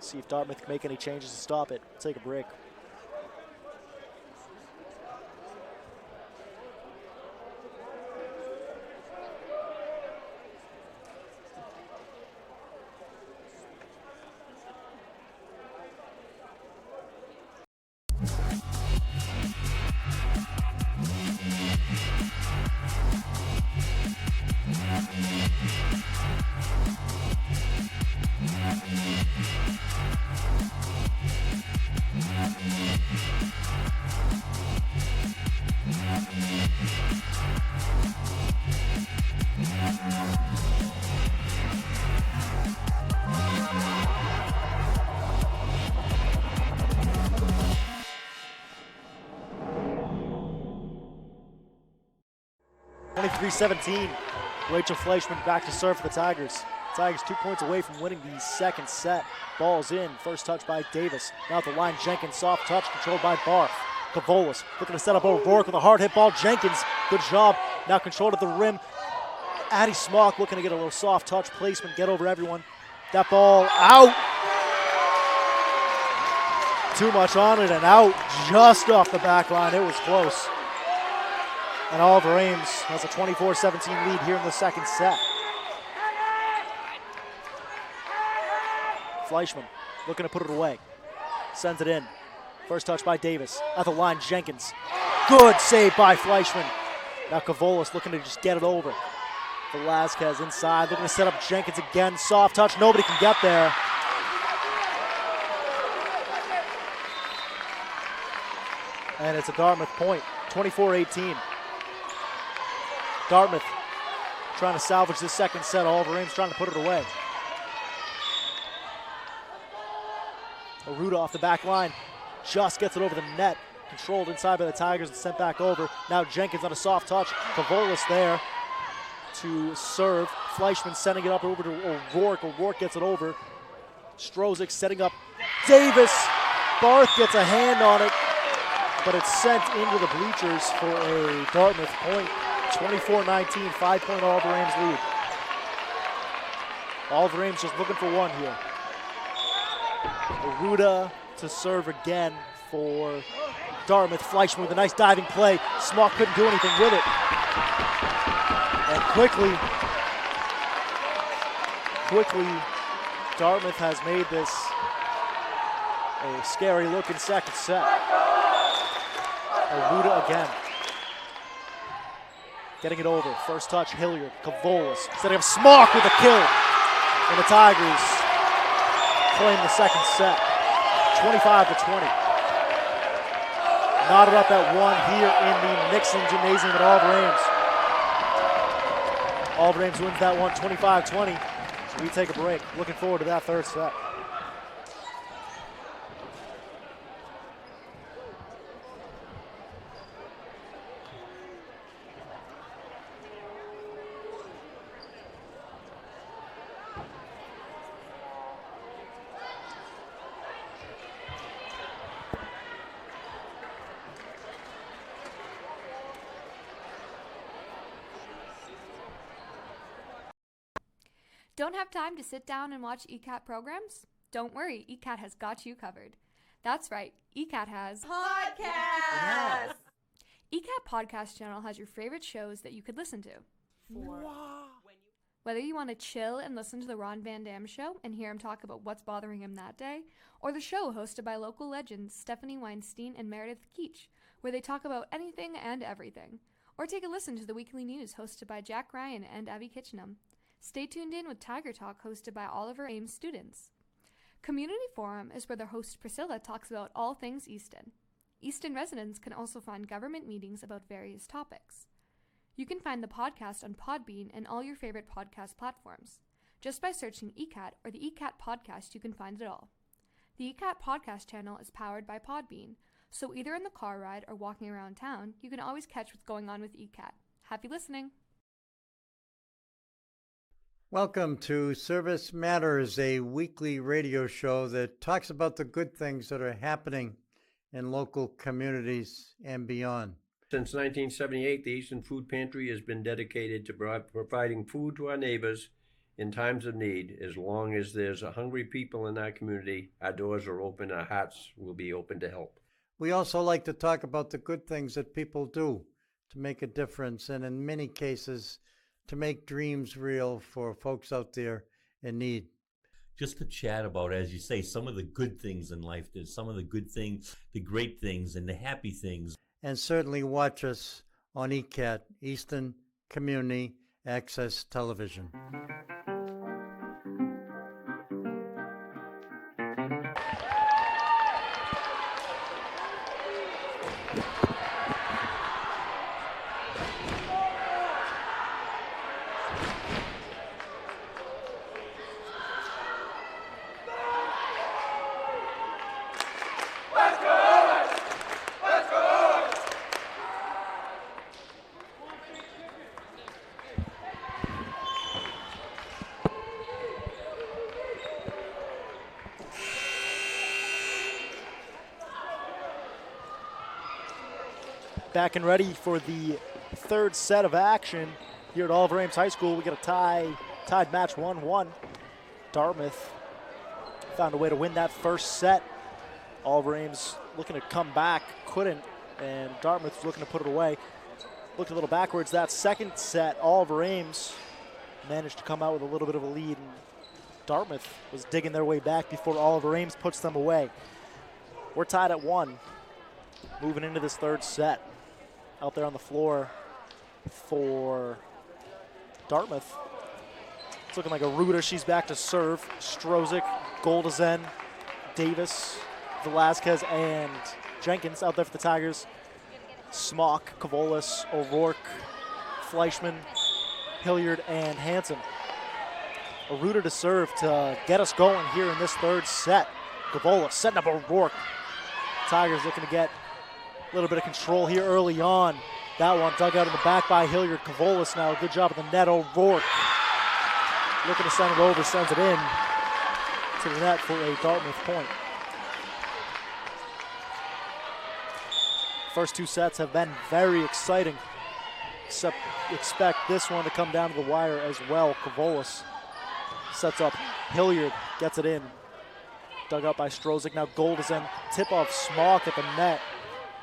See if Dartmouth can make any changes to stop it. Take a break. .17. Rachel Fleischman back to serve for the Tigers. Tigers 2 points away from winning the second set. Ball's in. First touch by Davis. Now at the line, Jenkins. Soft touch controlled by Barth. Cavolas looking to set up O'Rourke with a hard hit ball. Jenkins, good job. Now controlled at the rim. Addie Smock looking to get a little soft touch placement, get over everyone. That ball out. Too much on it and out just off the back line. It was close. And Oliver Ames has a 24-17 lead here in the second set. Fleischman looking to put it away. Sends it in. First touch by Davis. At the line, Jenkins. Good save by Fleischman. Now Cavolas looking to just get it over. Velasquez inside, looking to set up Jenkins again. Soft touch, nobody can get there. And it's a Dartmouth point, 24-18. Dartmouth trying to salvage this second set. Oliver Ames trying to put it away. Aruda off the back line, just gets it over the net. Controlled inside by the Tigers and sent back over. Now Jenkins on a soft touch. Cavolas there to serve. Fleischman sending it up over to O'Rourke. O'Rourke gets it over. Strozik setting up Davis. Barth gets a hand on it, but it's sent into the bleachers for a Dartmouth point. 24-19, 5-point Oliver Ames lead. Oliver Ames just looking for one here. Aruda to serve again for Dartmouth. Fleischman with a nice diving play. Smock couldn't do anything with it. And quickly, Dartmouth has made this a scary looking second set. Aruda again. getting it over. First touch, Hilliard, Cavolis, setting up Smock with a kill. And the Tigers claim the second set, 25-20. Knotted up at 1 here in the Nixon Gymnasium at Oliver Ames. Oliver Ames wins that one 25-20. So we take a break. Looking forward to that third set. Don't have time to sit down and watch ECAT programs? Don't worry, ECAT has got you covered. That's right, ECAT has Podcast! ECAT Podcast Channel has your favorite shows that you could listen to. Whether you want to chill and listen to the Ron Van Dam Show and hear him talk about what's bothering him that day, or the show hosted by local legends Stephanie Weinstein and Meredith Keach, where they talk about anything and everything, or take a listen to the weekly news hosted by Jack Ryan and Abby Kitchenham. Stay tuned in with Tiger Talk hosted by Oliver Ames students. Community Forum is where their host Priscilla talks about all things Easton. Easton residents can also find government meetings about various topics. You can find the podcast on Podbean and all your favorite podcast platforms. Just by searching ECAT or the ECAT podcast, you can find it all. The ECAT podcast channel is powered by Podbean, so either in the car ride or walking around town, you can always catch what's going on with ECAT. Happy listening! Welcome to Service Matters, a weekly radio show that talks about the good things that are happening in local communities and beyond. Since 1978, the Eastern Food Pantry has been dedicated to providing food to our neighbors in times of need. As long as there's hungry people in our community, our doors are open, our hearts will be open to help. We also like to talk about the good things that people do to make a difference, and in many cases, to make dreams real for folks out there in need. Just to chat about, as you say, some of the good things in life. There's some of the good things, the great things, and the happy things. And certainly watch us on ECAT, Eastern Community Access Television. Back and ready for the third set of action here at Oliver Ames High School. We got a tied match 1-1. Dartmouth found a way to win that first set. Oliver Ames looking to come back, couldn't, and Dartmouth looking to put it away. Looked a little backwards. That second set, Oliver Ames managed to come out with a little bit of a lead, and Dartmouth was digging their way back before Oliver Ames puts them away. We're tied at 1, moving into this third set. Out there on the floor for Dartmouth. It's looking like Aruda. She's back to serve. Strozik, Goldazen, Davis, Velazquez, and Jenkins out there for the Tigers. Smock, Cavolis, O'Rourke, Fleischman, Hilliard, and Hanson. Aruda to serve to get us going here in this third set. Cavolis setting up O'Rourke. Tigers looking to get a little bit of control here early on. That one dug out in the back by Hilliard. Cavolis now, good job at the net. O'Rourke looking to send it over, sends it in to the net for a Dartmouth point. First two sets have been very exciting, except expect this one to come down to the wire as well. Cavolis sets up Hilliard, gets it in. Dug out by Strozik. Now Goldazen, tip off Smock at the net.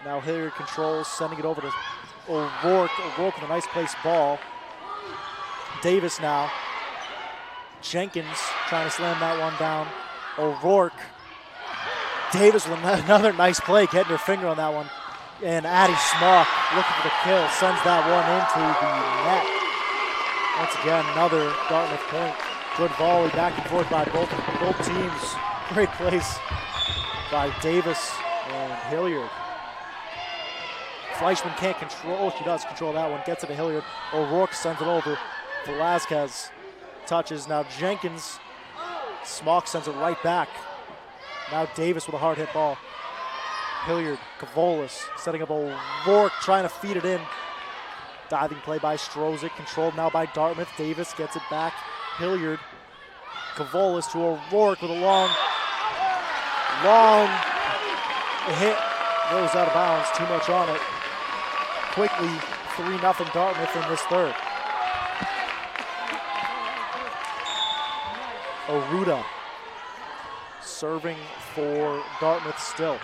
Now Hilliard controls, sending it over to O'Rourke. O'Rourke with a nice place ball. Davis now. Jenkins trying to slam that one down. O'Rourke. Davis with another nice play, getting her finger on that one. And Addie Smock looking for the kill, sends that one into the net. Once again, another Dartmouth point. Good volley back and forth by both teams. Great plays by Davis and Hilliard. Fleischman can't control, she does control that one, gets it to Hilliard. O'Rourke sends it over. Velazquez touches, now Jenkins. Smock sends it right back. Now Davis with a hard hit ball. Hilliard, Kavolis setting up O'Rourke, trying to feed it in. Diving play by Strozik, controlled now by Dartmouth. Davis gets it back. Hilliard, Kavolis to O'Rourke with a long hit. Goes out of bounds, too much on it. Quickly, 3-0 Dartmouth in this third. Oruda serving for Dartmouth still.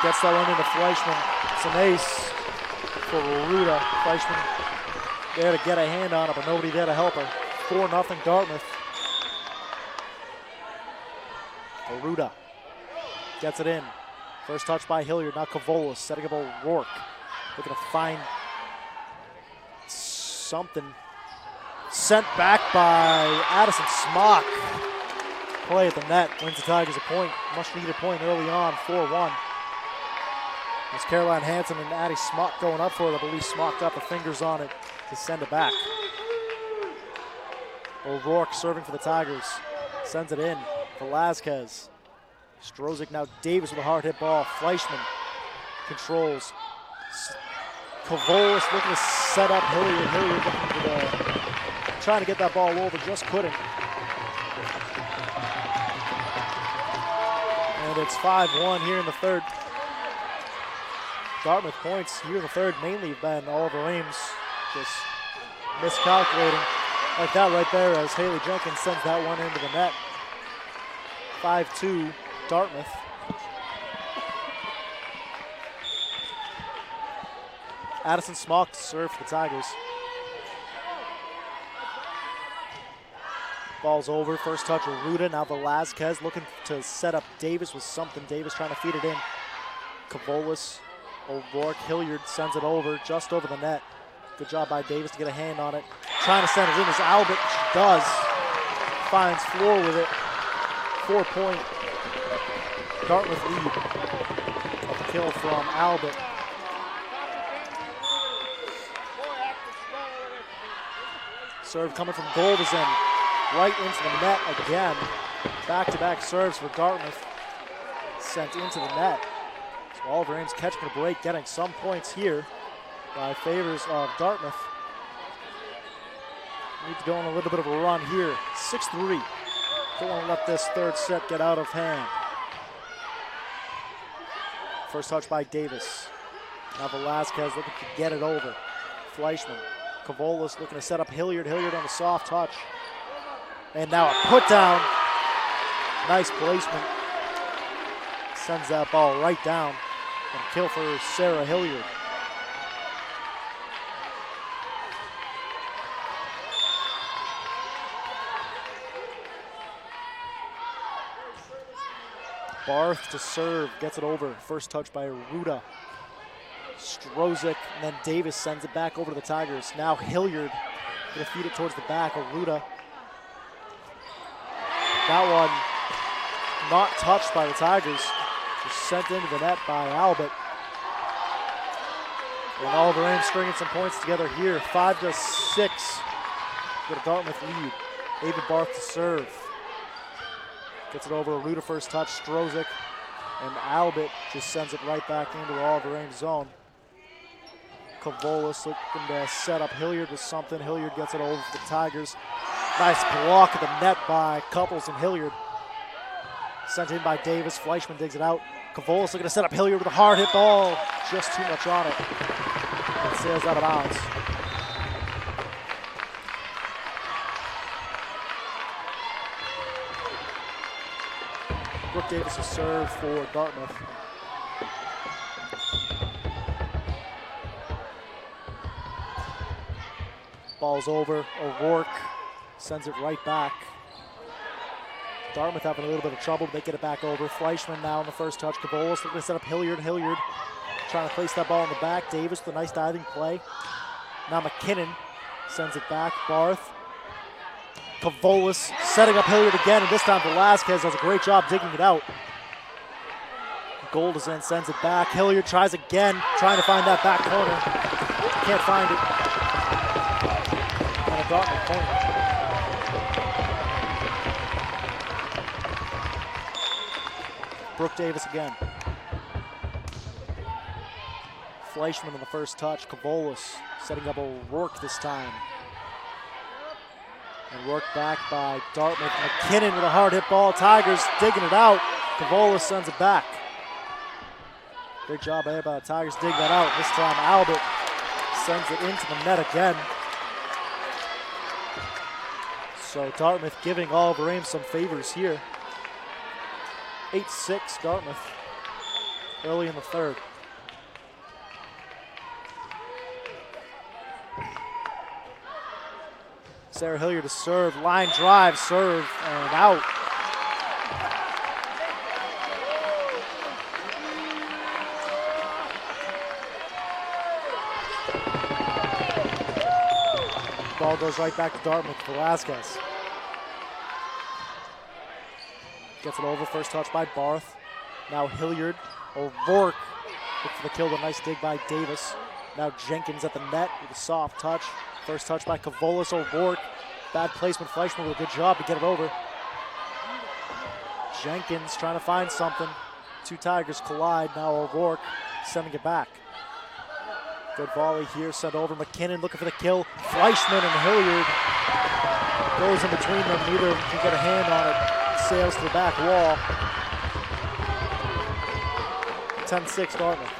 Gets that one into Fleischman. It's an ace for Oruda. Fleischman there to get a hand on it, but nobody there to help her. 4-0 Dartmouth. Oruda gets it in. First touch by Hilliard, now Kavolis setting up O'Rourke. Looking to find something. Sent back by Addison Smock. Play at the net, wins the Tigers a point. Much needed point early on, 4-1. It's Caroline Hansen and Addie Smock going up for it. I believe Smock got the fingers on it to send it back. O'Rourke serving for the Tigers. Sends it in. Velazquez. Strozik now Davis with a hard hit ball. Fleischman controls. Kavolis looking to set up Hilliard. Hilliard looking for trying to get that ball over, just couldn't. And it's 5-1 here in the third. Dartmouth points here in the third mainly have been Oliver Ames just miscalculating like that right there as Haley Jenkins sends that one into the net. 5-2 Dartmouth. Addison Smock to serve for the Tigers. Ball's over, first touch Oruda, now Velazquez looking to set up Davis with something. Davis trying to feed it in. Kavolis, O'Rourke, Hilliard sends it over, just over the net. Good job by Davis to get a hand on it. Trying to send it in is Albert, she does. Finds floor with it. 4-point Dartmouth lead. A kill from Albert. Serve coming from Goldison. Right into the net again. Back-to-back serves for Dartmouth. Sent into the net. So Oliver Ames catching a break, getting some points here by favors of Dartmouth. Need to go on a little bit of a run here. 6-3. Don't want to let this third set get out of hand. First touch by Davis. Now Velazquez looking to get it over. Fleischman. Kavolis looking to set up Hilliard. Hilliard on the soft touch. And now a put down. Nice placement. Sends that ball right down. And kill for Sarah Hilliard. Barth to serve, gets it over. First touch by Ruda. Strozik, and then Davis sends it back over to the Tigers. Now Hilliard gonna feed it towards the back. Aruda. That one not touched by the Tigers. Just sent into the net by Albert. And Oliver Ames stringing some points together here. 5-6. Got a Dartmouth lead. David Barth to serve. Gets it over. Aruda first touch. Strozik. And Albert just sends it right back into the Oliver Ames zone. Kavolis looking to set up Hilliard with something. Hilliard gets it over for the Tigers. Nice block at the net by Couples and Hilliard. Sent in by Davis. Fleischman digs it out. Kavolis looking to set up Hilliard with a hard hit ball. Just too much on it. It sails out of bounds. Brooke Davis will serve for Dartmouth. Ball's over. O'Rourke sends it right back. Dartmouth having a little bit of trouble, but they get it back over. Fleischman now on the first touch. Kavolis looking to set up Hilliard. Hilliard trying to place that ball in the back. Davis with a nice diving play. Now McKinnon sends it back. Barth. Cavolis setting up Hilliard again, and this time Velasquez does a great job digging it out. Goldison sends it back. Hilliard tries again, trying to find that back corner. Can't find it. And a Dartmouth point. Brooke Davis again. Fleischman in the first touch. Cavolis setting up O'Rourke this time. And worked back by Dartmouth. McKinnon with a hard hit ball. Tigers digging it out. Cavolis sends it back. Great job there by the Tigers digging that out. This time Albert sends it into the net again. So Dartmouth giving Oliver Ames some favors here. 8-6 Dartmouth early in the third. Sarah Hilliard to serve, line drive, serve, and out. Ball goes right back to Dartmouth. Velasquez gets it over, first touch by Barth. Now Hilliard, O'Rourke looks for the kill, a nice dig by Davis. Now Jenkins at the net with a soft touch. First touch by Cavolis. O'Rourke. Bad placement. Fleischman with a good job to get it over. Jenkins trying to find something. Two Tigers collide. Now O'Rourke sending it back. Good volley here, sent over. McKinnon looking for the kill. Fleischman and Hilliard goes in between them. Neither of them can get a hand on it. Sails to the back wall. 10-6 Dartmouth.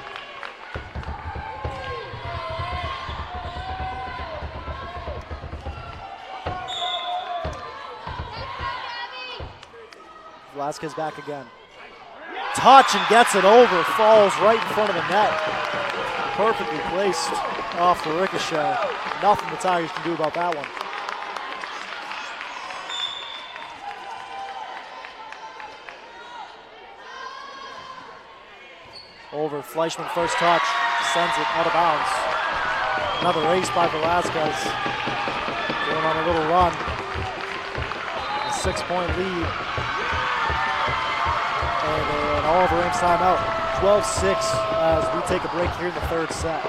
Velasquez back again. Touch and gets it over. Falls right in front of the net. Perfectly placed off the ricochet. Nothing the Tigers can do about that one. Over Fleischman, first touch. Sends it out of bounds. Another ace by Velasquez. Going on a little run. A 6-point lead. And Oliver Ames timeout. 12-6 as we take a break here in the third set.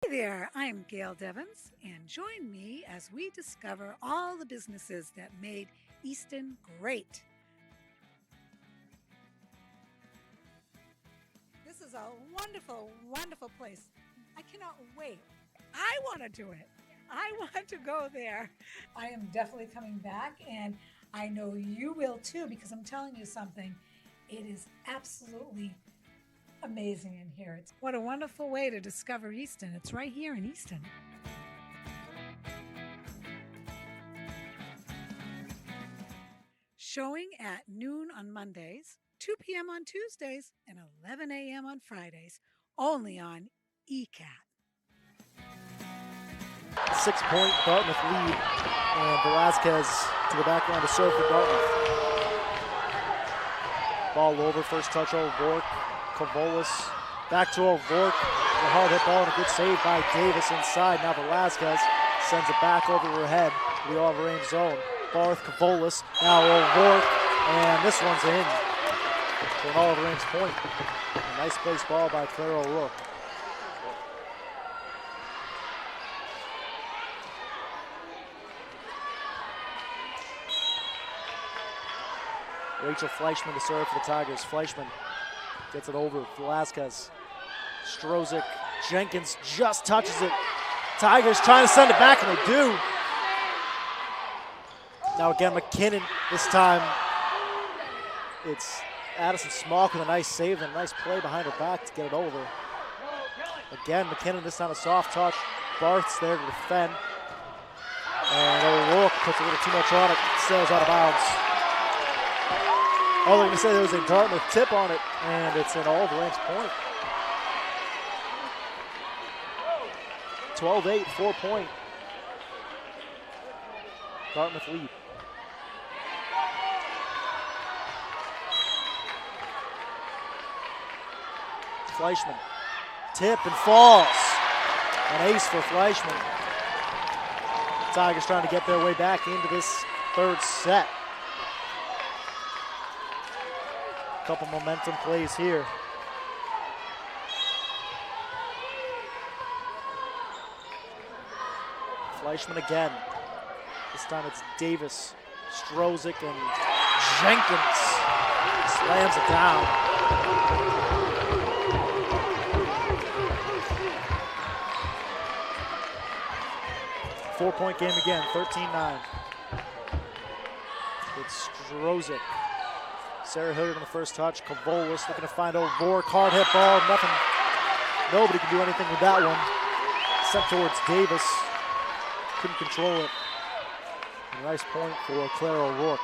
Hey there, I'm Gail Devins, and join me as we discover all the businesses that made Easton great. This is a wonderful, wonderful place. I cannot wait. I want to do it. I want to go there. I am definitely coming back, and I know you will too, because I'm telling you something. It is absolutely amazing in here. What a wonderful way to discover Easton. It's right here in Easton. Showing at noon on Mondays, 2 p.m. on Tuesdays, and 11 a.m. on Fridays, only on ECAT. 6-point Dartmouth lead, and Velasquez to the back line to serve for Dartmouth. Ball over, first touch O'Rourke. Cavolis back to O'Rourke. A hard hit ball and a good save by Davis inside. Now Velasquez sends it back over her head to the Oliver Ames zone. Barth, Cavolis, now O'Rourke, and this one's in for an Oliver Ames point. A nice placed ball by Claire O'Rourke. Rachel Fleischman to serve for the Tigers. Fleischman gets it over. Velasquez, Strozik, Jenkins just touches it. Tigers trying to send it back, and they do. Now again, McKinnon. This time it's Addison Smock with a nice save and a nice play behind her back to get it over. Again, McKinnon, this time a soft touch. Barth's there to defend. And O'Rourke puts a little too much on it. Sails out of bounds. Oh, they're going to say there was a Dartmouth tip on it, and it's an Oliver Ames point. 12-8, 4-point. Dartmouth lead. Fleischman, tip and falls. An ace for Fleischman. Tigers trying to get their way back into this third set. Couple momentum plays here. Fleischman again. This time it's Davis, Strozik, and Jenkins. Slams it down. Four-point game again, 13-9. It's Strozik. Sarah Hilliard on the first touch. Kavolis looking to find O'Rourke. Hard hit ball. Nothing. Nobody can do anything with that one. Sent towards Davis. Couldn't control it. A nice point for Claire O'Rourke.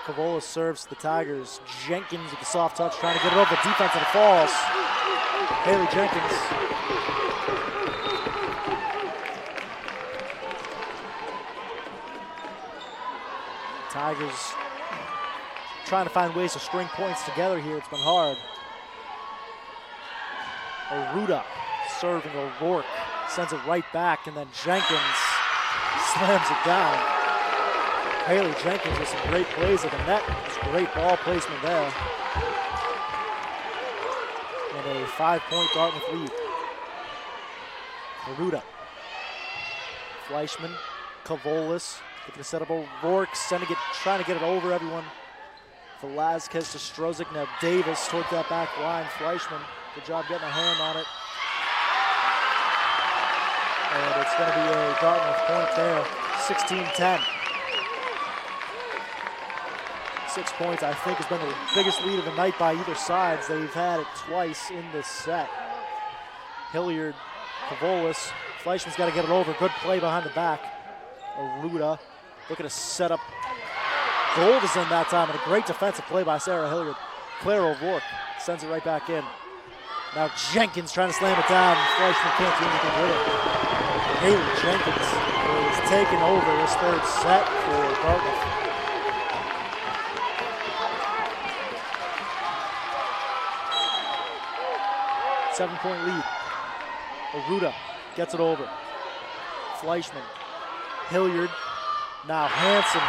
Kavolis serves the Tigers. Jenkins with the soft touch, trying to get it over the defense, and it falls. Haley Jenkins. Tigers trying to find ways to string points together here. It's been hard. Aruda serving O'Rourke. Sends it right back, and then Jenkins slams it down. Haley Jenkins with some great plays at the net. Just great ball placement there. And a 5-point Dartmouth lead. Aruda. Fleischman. Kavolis. Looking to set up O'Rourke. Trying to get it over everyone. Velazquez to Strozik. Now Davis towards that back line. Fleischman. Good job getting a hand on it. And it's going to be a Dartmouth point there. 16-10. 6 points, I think, has been the biggest lead of the night by either sides. They've had it twice in this set. Hilliard, Kavolis. Fleischman's got to get it over. Good play behind the back. Aruda looking to set up. Gold is in that time, and a great defensive play by Sarah Hilliard. Claire O'Rourke sends it right back in. Now Jenkins trying to slam it down. Fleischman can't do anything with it. Haley Jenkins is taking over this third set for Dartmouth. Seven-point lead. Aruda gets it over. Fleischman. Hilliard. Now Hanson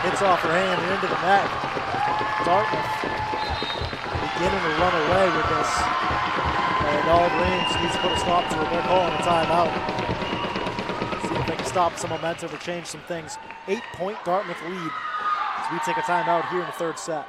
hits off her hand and into the net. Dartmouth beginning to run away with this. And Olive Ames needs to put a stop to it. They're calling a timeout. See if they can stop some momentum or change some things. 8-point Dartmouth lead as we take a timeout here in the third set.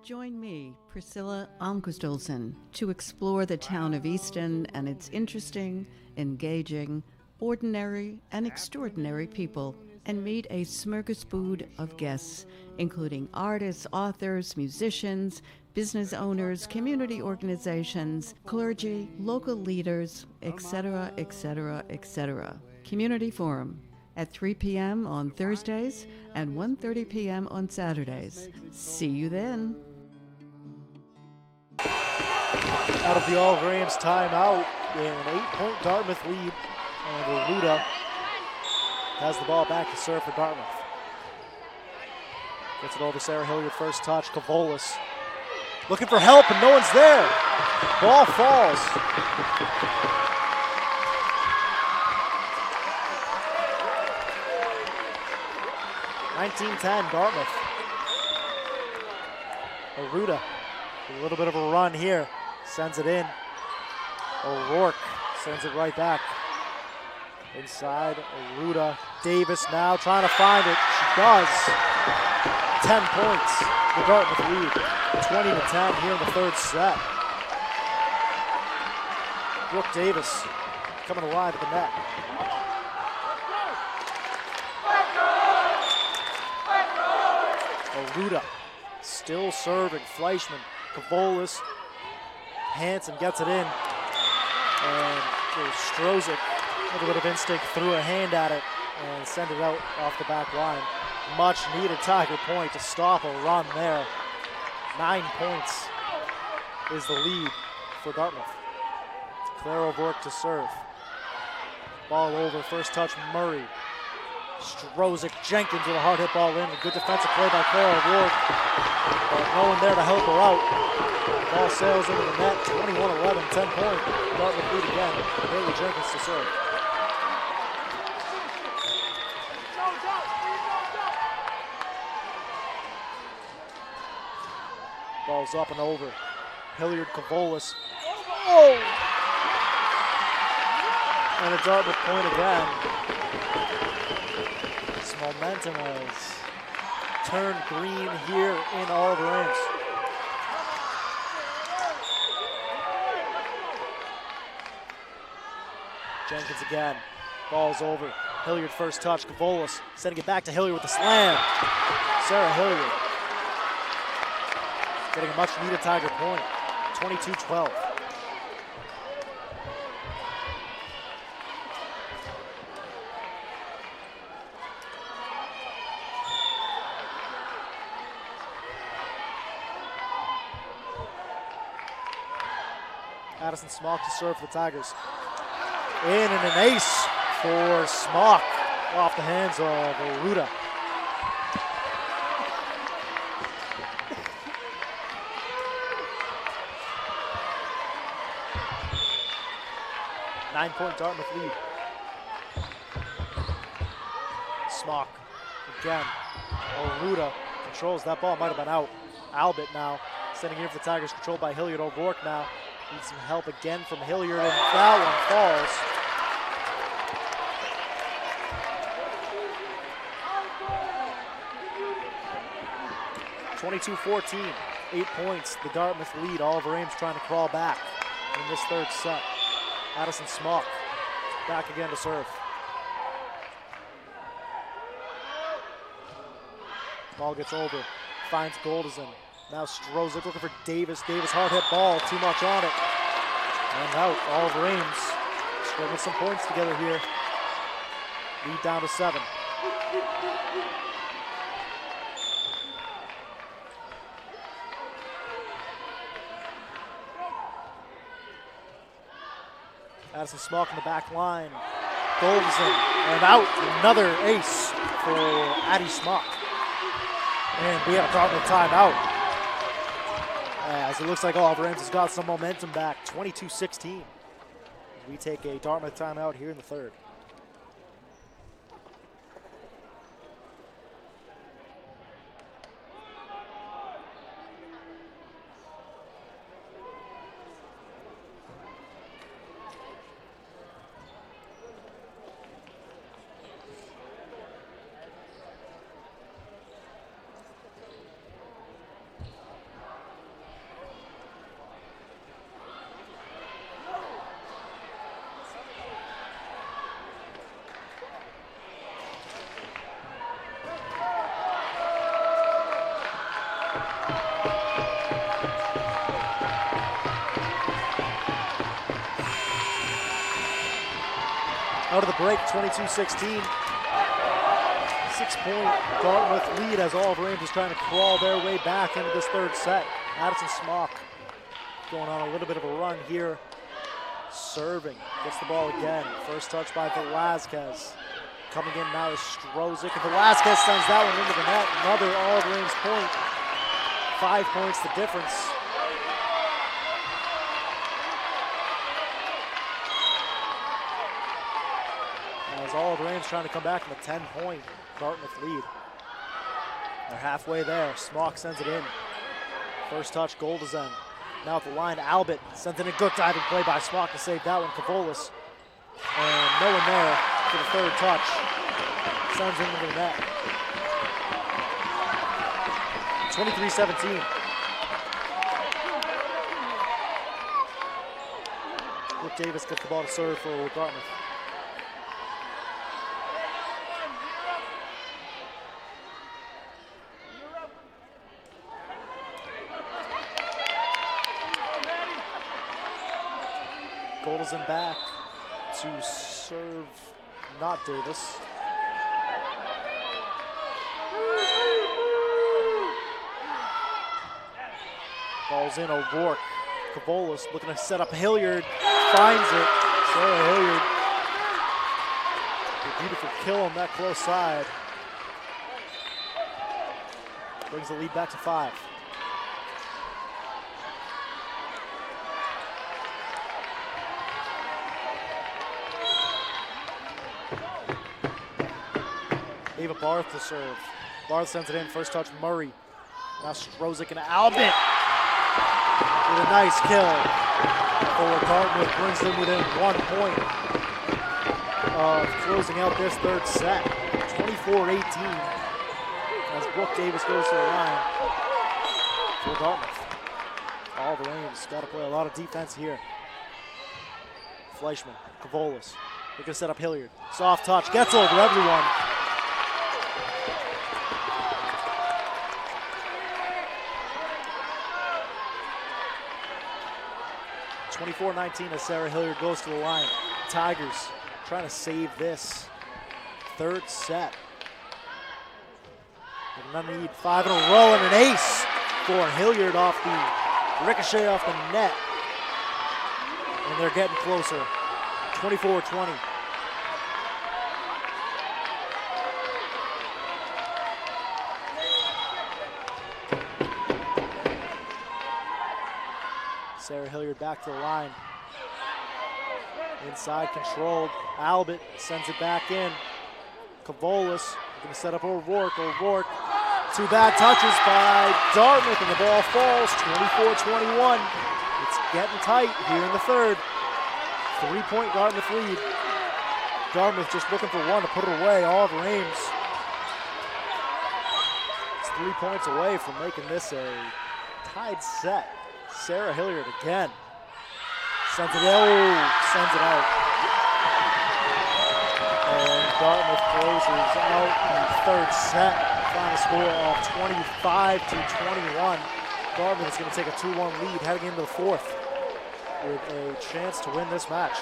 Join me, Priscilla Almquist-Olsen, to explore the town of Easton and its interesting, engaging, ordinary, and extraordinary people, and meet a smorgasbord of guests, including artists, authors, musicians, business owners, community organizations, clergy, local leaders, etc., etc., etc. Community Forum at 3 p.m. on Thursdays and 1:30 p.m. on Saturdays. See you then. Out of the Olive Ames timeout in an 8-point Dartmouth lead. And Aruda has the ball back to serve for Dartmouth. Gets it over Sarah Hilliard, first touch. Kavolis looking for help and no one's there. Ball falls. (19-10) Dartmouth. Aruda, a little bit of a run here. Sends it in. O'Rourke sends it right back. Inside, Aruda. Davis now trying to find it. She does. 10 points. The Dartmouth lead. 20-10 here in the third set. Brooke Davis coming alive at the net. Oruda still serving. Fleischman, Kavolis, Hansen gets it in. And Strozik, a little bit of instinct, threw a hand at it and sent it out off the back line. Much needed Tiger point to stop a run there. 9 points is the lead for Dartmouth. Claire O'Rourke to serve. Ball over, first touch, Murray. Strozik, Jenkins with a hard hit ball in. A good defensive play by Claire O'Rourke. But no one there to help her out. Ball sails into the net, 21-11, 10 point. Dartmouth lead again. Haley Jenkins to serve. Ball's up and over. Hilliard, Kavolis. Oh! And a Dartmouth point again. This momentum has turned green here in Oliver Ames. Jenkins again. Ball's over. Hilliard first touch. Kavolis sending it back to Hilliard with the slam. Sarah Hilliard getting a much needed Tiger point. 22-12. Addison Smock to serve for the Tigers. In and an ace for Smock off the hands of Oruda. Nine-point Dartmouth lead. Smock again. Oruda controls that ball, might have been out. Albert now sending in for the Tigers, controlled by Hilliard. O'Rourke now needs some help again from Hilliard, and that one falls. 22-14, 8 points, the Dartmouth lead. Oliver Ames trying to crawl back in this third set. Addison Smock back again to serve. Ball gets over, finds Goldison. Now Strozik looking for Davis. Davis hard hit ball, too much on it. And out, Oliver Ames scoring some points together here. Lead down to 7. Addison Smock in the back line. Goldison, and out, another ace for Addie Smock. And we have a Dartmouth timeout. As it looks like Oliver Ames has got some momentum back, 22-16. We take a Dartmouth timeout here in the third. Out of the break, 22-16. 6-point Dartmouth lead as Oliver Ames is trying to crawl their way back into this third set. Addison Smock going on a little bit of a run here. Serving, gets the ball again. First touch by Velazquez. Coming in now is Strozik, and Velazquez sends that one into the net. Another Oliver Ames point. 5 points the difference. As Oliver Ames trying to come back from a 10-point Dartmouth lead. They're halfway there. Smock sends it in. First touch, Goldison. Now at the line, Albert sent in a good diving play by Smock to save that one. Kavolis. And no one there for the third touch. Sends it into the net. 23-17. Brooke Davis gets the ball to serve for Dartmouth. Goldison back to serve, not Davis. Ball's in, O'Rourke. Cavolis looking to set up Hilliard, finds it. Sarah Hilliard. A beautiful kill on that close side. Brings the lead back to 5. Ava Barth to serve. Barth sends it in, first touch Murray. Now Strozik and Albert with a nice kill. Forward Dartmouth brings them within 1 point of closing out this third set. 24-18 as Brooke Davis goes to the line for Dartmouth. All the Ames got to play a lot of defense here. Fleischman, Cavolis, they're going to set up Hilliard. Soft touch, gets over everyone. (24-19) as Sarah Hilliard goes to the line. Tigers trying to save this third set. They're gonna need 5 in a row and an ace for Hilliard off the ricochet off the net. And they're getting closer. 24-20. Sarah Hilliard back to the line. Inside controlled. Albert sends it back in. Cavolis going to set up O'Rourke. O'Rourke, 2 bad touches by Dartmouth, and the ball falls. 24-21. It's getting tight here in the third. 3-point Dartmouth lead. Dartmouth just looking for one to put it away. Oliver Ames. It's 3 points away from making this a tied set. Sarah Hilliard again. Sends it out. And Dartmouth closes out the third set. Final score of 25-21. Dartmouth is going to take a 2-1 lead heading into the fourth with a chance to win this match.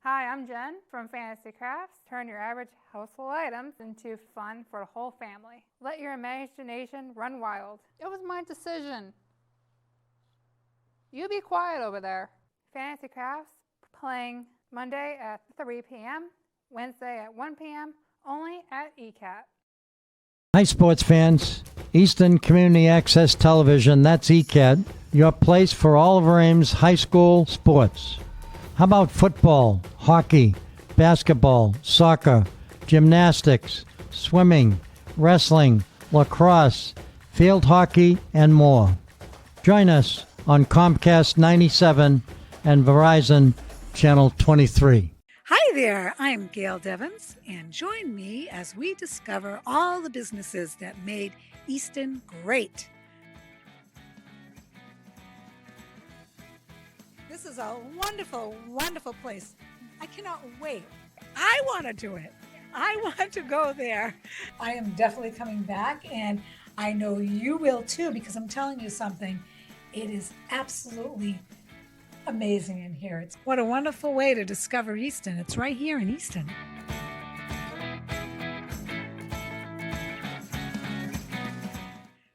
Hi, I'm Jen from Fantasy Crafts. Turn your average household items into fun for the whole family. Let your imagination run wild. It was my decision. You be quiet over there. Fantasy Crafts playing Monday at 3 p.m., Wednesday at 1 p.m., only at ECAT. Hi, sports fans. Eastern Community Access Television, that's ECAT, your place for all of our Ames high school sports. How about football, hockey, basketball, soccer, gymnastics, swimming, wrestling, lacrosse, field hockey, and more? Join us on Comcast 97 and Verizon Channel 23. Hi there, I'm Gail Devins, and join me as we discover all the businesses that made Easton great. This is a wonderful, wonderful place. I cannot wait. I want to do it. I want to go there. I am definitely coming back, and I know you will too, because I'm telling you something. It is absolutely amazing in here. What a wonderful way to discover Easton. It's right here in Easton.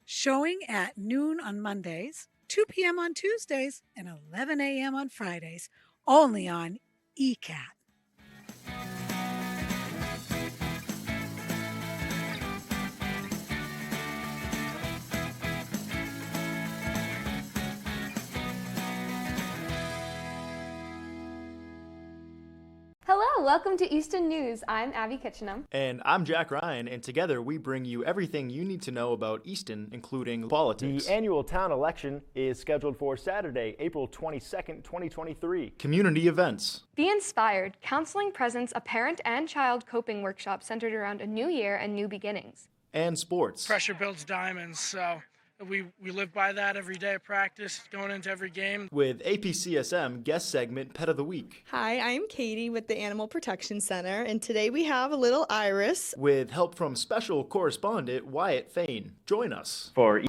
Showing at noon on Mondays, 2 p.m. on Tuesdays, and 11 a.m. on Fridays, only on ECAT. Hello, welcome to Easton News. I'm Abby Kitchenham. And I'm Jack Ryan, and together we bring you everything you need to know about Easton, including politics. The annual town election is scheduled for Saturday, April 22nd, 2023. Community events. Be Inspired. Counseling presents a parent and child coping workshop centered around a new year and new beginnings. And sports. Pressure builds diamonds, so we live by that every day of practice, going into every game. With APCSM guest segment Pet of the Week. Hi, I'm Katie with the Animal Protection Center, and today we have a little Iris. With help from special correspondent Wyatt Fain. Join us for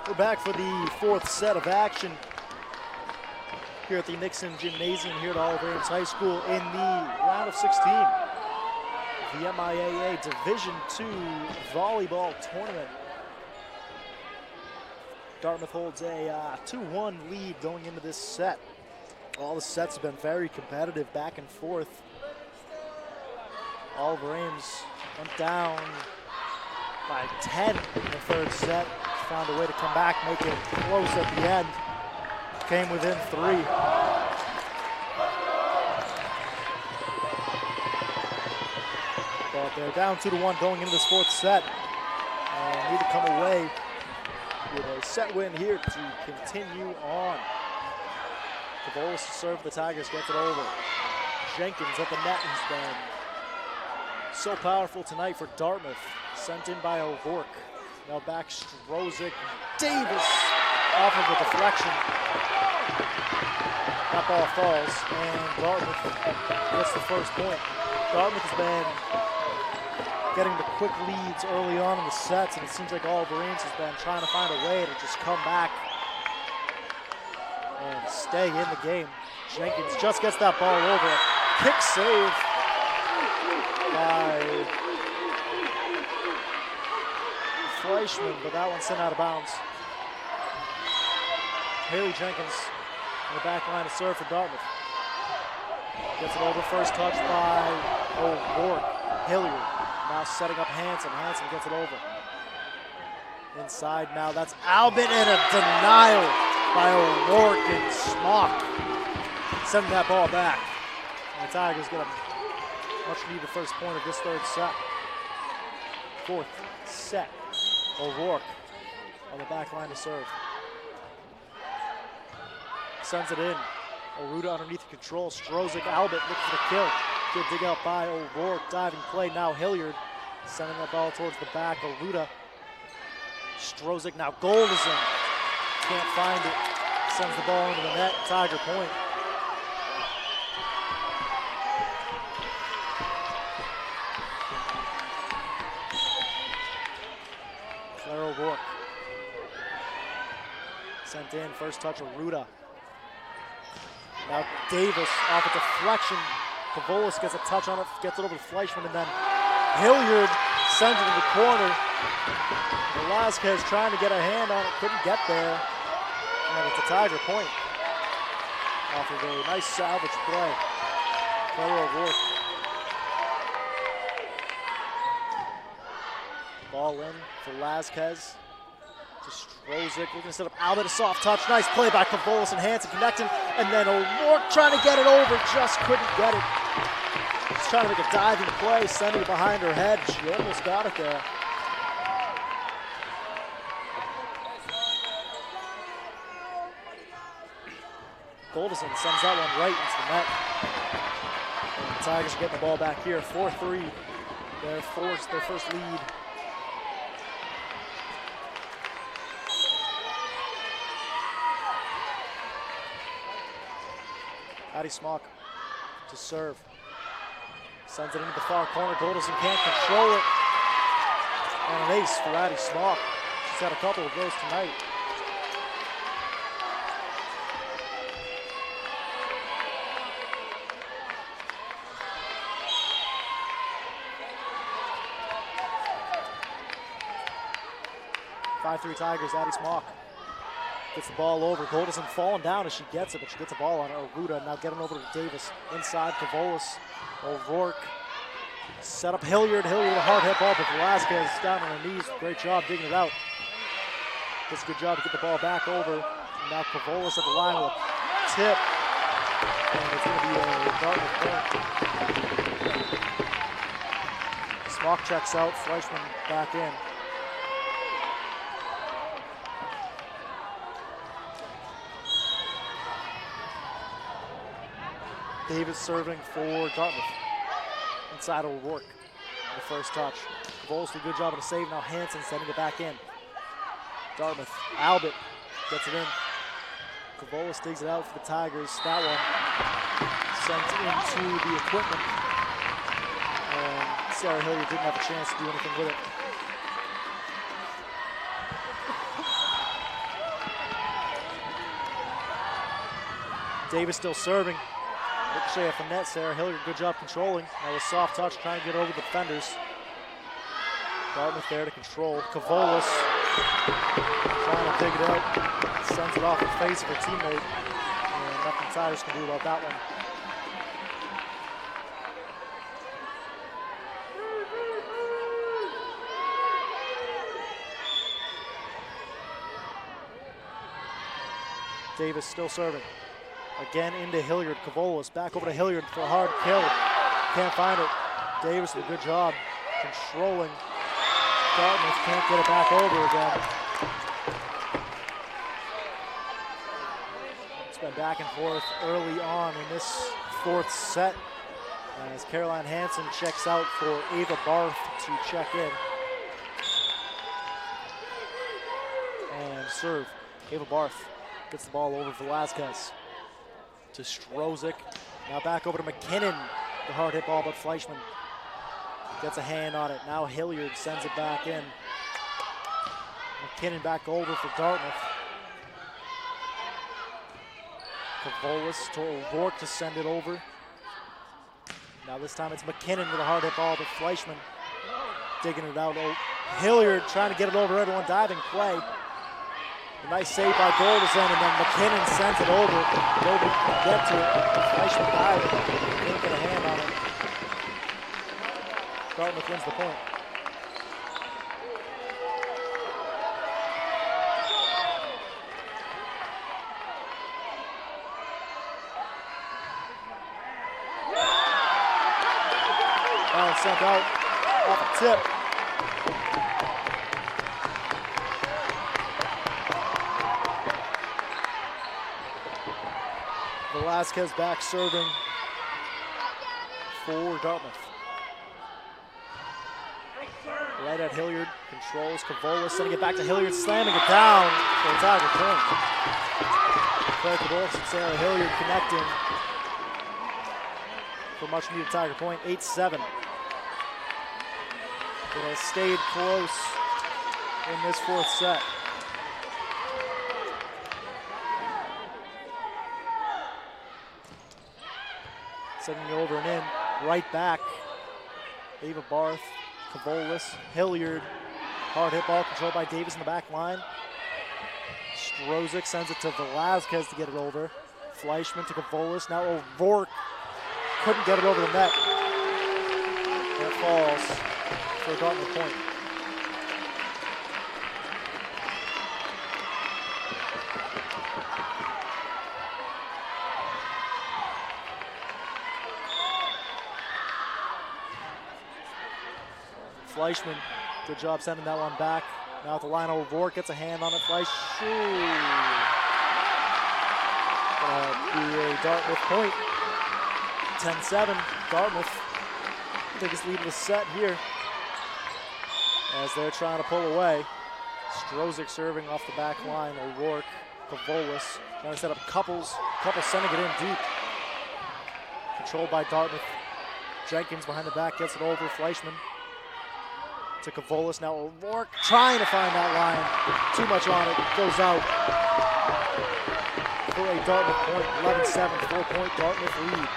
We're back for the fourth set of action here at the Nixon Gymnasium here at Oliver Ames High School in the round of 16. The MIAA Division II Volleyball Tournament. Dartmouth holds a 2-1 lead going into this set. All the sets have been very competitive, back and forth. Oliver Ames went down by 10 in the third set. Found a way to come back, make it close at the end. Came within 3. But they're down 2-1 going into this fourth set. And need to come away with a set win here to continue on. Cavolis to serve the Tigers, gets it over. Jenkins at the net, who's been so powerful tonight for Dartmouth. Sent in by O'Rourke. Now back Strozik. Davis off of a deflection. That ball falls, and Dartmouth gets the first point. Dartmouth has been getting the quick leads early on in the sets, and it seems like Oliver Ames has been trying to find a way to just come back and stay in the game. Jenkins just gets that ball over. Kick save by Fleischman, but that one's sent out of bounds. Haley Jenkins in the back line to serve for Dartmouth. Gets it over, first touch by O'Rourke. Hilliard now setting up Hanson. Hanson gets it over. Inside now, that's Albin, and a denial by O'Rourke, and Smock sending that ball back. And the Tigers get a much needed first point of this third set. Fourth set. O'Rourke on the back line to serve. Sends it in. Oruda underneath the control. Strozik, Albert looking for the kill. Good dig out by O'Rourke. Diving play now. Hilliard sending that ball towards the back. Oruda. Strozik now. Golderson can't find it. Sends the ball into the net. Tiger point. Claire O'Rourke. Sent in. First touch Oruda. Now Davis off a deflection. Cavolis gets a touch on it, gets it over to Fleischman, and then Hilliard sends it to the corner. Velazquez trying to get a hand on it, couldn't get there. And it's a Tiger point off of a nice salvage play. Claire O'Rourke. Ball in for Velazquez. To Strozik, looking to set up Albert, a soft touch. Nice play by Cavolis and Hanson connecting. And then O'Rourke trying to get it over, just couldn't get it. She's trying to make a diving play, sending it behind her head. She almost got it there. Golderson sends that one right into the net. And the Tigers are getting the ball back here. 4-3, their first lead. Addie Smock to serve. Sends it into the far corner. Golderson can't control it. And an ace for Addie Smock. She's had a couple of those tonight. Five-3 Tigers, Addie Smock. Gets the ball over. Golderson falling down as she gets it, but she gets the ball on Oruda. Now getting over to Davis. Inside, Cavolis. O'Rourke. Set up Hilliard. Hilliard with a hard hit ball, but Velazquez down on her knees. Great job digging it out. Does a good job to get the ball back over. And now Cavolis at the line with a tip. And it's going to be a Dartmouth point. Smock checks out, Fleischman back in. Davis serving for Dartmouth. Inside O'Rourke. The first touch. Cavolis did a good job of the save. Now Hansen sending it back in. Dartmouth. Albert gets it in. Cavolis digs it out for the Tigers. That one sent into the equipment. And Sarah Hilliard didn't have a chance to do anything with it. Davis still serving. Ricochet off the net. Sarah Hilliard, good job controlling. Now a soft touch, trying to get over the defenders. Dartmouth there to control. Cavolis trying to dig it out. Sends it off the face of her teammate. And nothing Tigers can do about that one. Davis still serving. Again into Hilliard. Cavolis back over to Hilliard for a hard kill. Can't find it. Davis with a good job controlling. Dartmouth can't get it back over again. It's been back and forth early on in this fourth set as Caroline Hansen checks out for Ava Barth to check in. And serve. Ava Barth gets the ball over for Velazquez. To Strozik. Now back over to McKinnon. The hard hit ball, but Fleischman gets a hand on it. Now Hilliard sends it back in. McKinnon back over for Dartmouth. Cavolis to O'Rourke to send it over. Now this time it's McKinnon with a hard hit ball, but Fleischman digging it out. Hilliard trying to get it over everyone. Diving play. A nice save by Goldison, and then McKinnon sends it over. Nobody can get to it. Fleischman diving. Can't get a hand on it. Dartmouth wins the point. Ball sent out off the tip. Velazquez back serving for Dartmouth. Right at Hilliard, controls Cavolis, sending it back to Hilliard, slamming it down for a Tiger point. Claire Cavolis and Sarah Hilliard connecting for much needed Tiger point, 8-7. It has stayed close in this fourth set. Sending it over and in, right back. Ava Barth, Cavolis, Hilliard. Hard hit ball controlled by Davis in the back line. Strozik sends it to Velazquez to get it over. Fleischman to Cavolis. Now O'Rourke couldn't get it over the net. And it falls for a Dartmouth point. Fleischman, good job sending that one back. Now at the line, O'Rourke gets a hand on it. Fleischman. Gonna be a Dartmouth point. 10-7. Dartmouth, biggest lead of the set here. As they're trying to pull away. Strozik serving off the back line. O'Rourke, Cavolis, trying to set up couples. Couples sending it in deep. Controlled by Dartmouth. Jenkins behind the back gets it over. Fleischman to Cavolis. Now O'Rourke trying to find that line. Too much on it. Goes out for a Dartmouth point. 11-7. 4-point Dartmouth lead.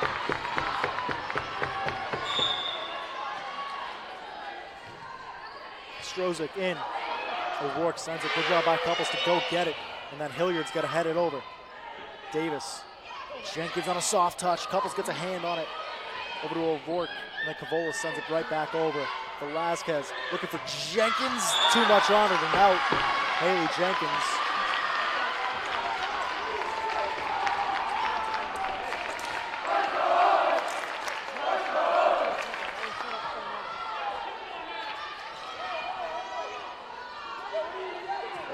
Strozik in. O'Rourke sends it. Good job by Couples to go get it. And then Hilliard's got to head it over. Davis. Jenkins on a soft touch. Couples gets a hand on it. Over to O'Rourke. And then Cavolis sends it right back over. Velazquez looking for Jenkins. Too much on it and out. Haley Jenkins.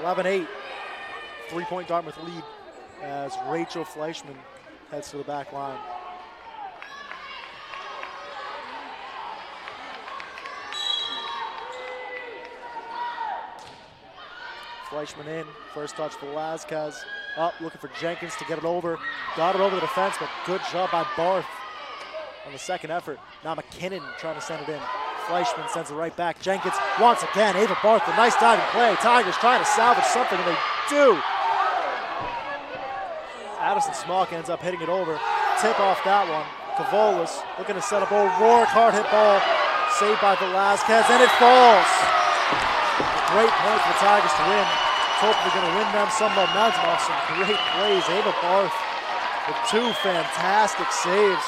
(11-8). 3-point Dartmouth lead as Rachel Fleischman heads to the back line. Fleischman in, first touch for Velazquez. Up, looking for Jenkins to get it over. Got it over the defense, but good job by Barth on the second effort. Now McKinnon trying to send it in. Fleischman sends it right back. Jenkins once again. Ava Barth, a nice diving play. Tigers trying to salvage something, and they do. Addison Smock ends up hitting it over. Tip off that one. Cavolis looking to set up O'Rourke. Hard hit ball. Saved by Velazquez, and it falls. A great point for the Tigers to win. Hopefully going to win them some momentum off some great plays. Ava Barth with 2 fantastic saves.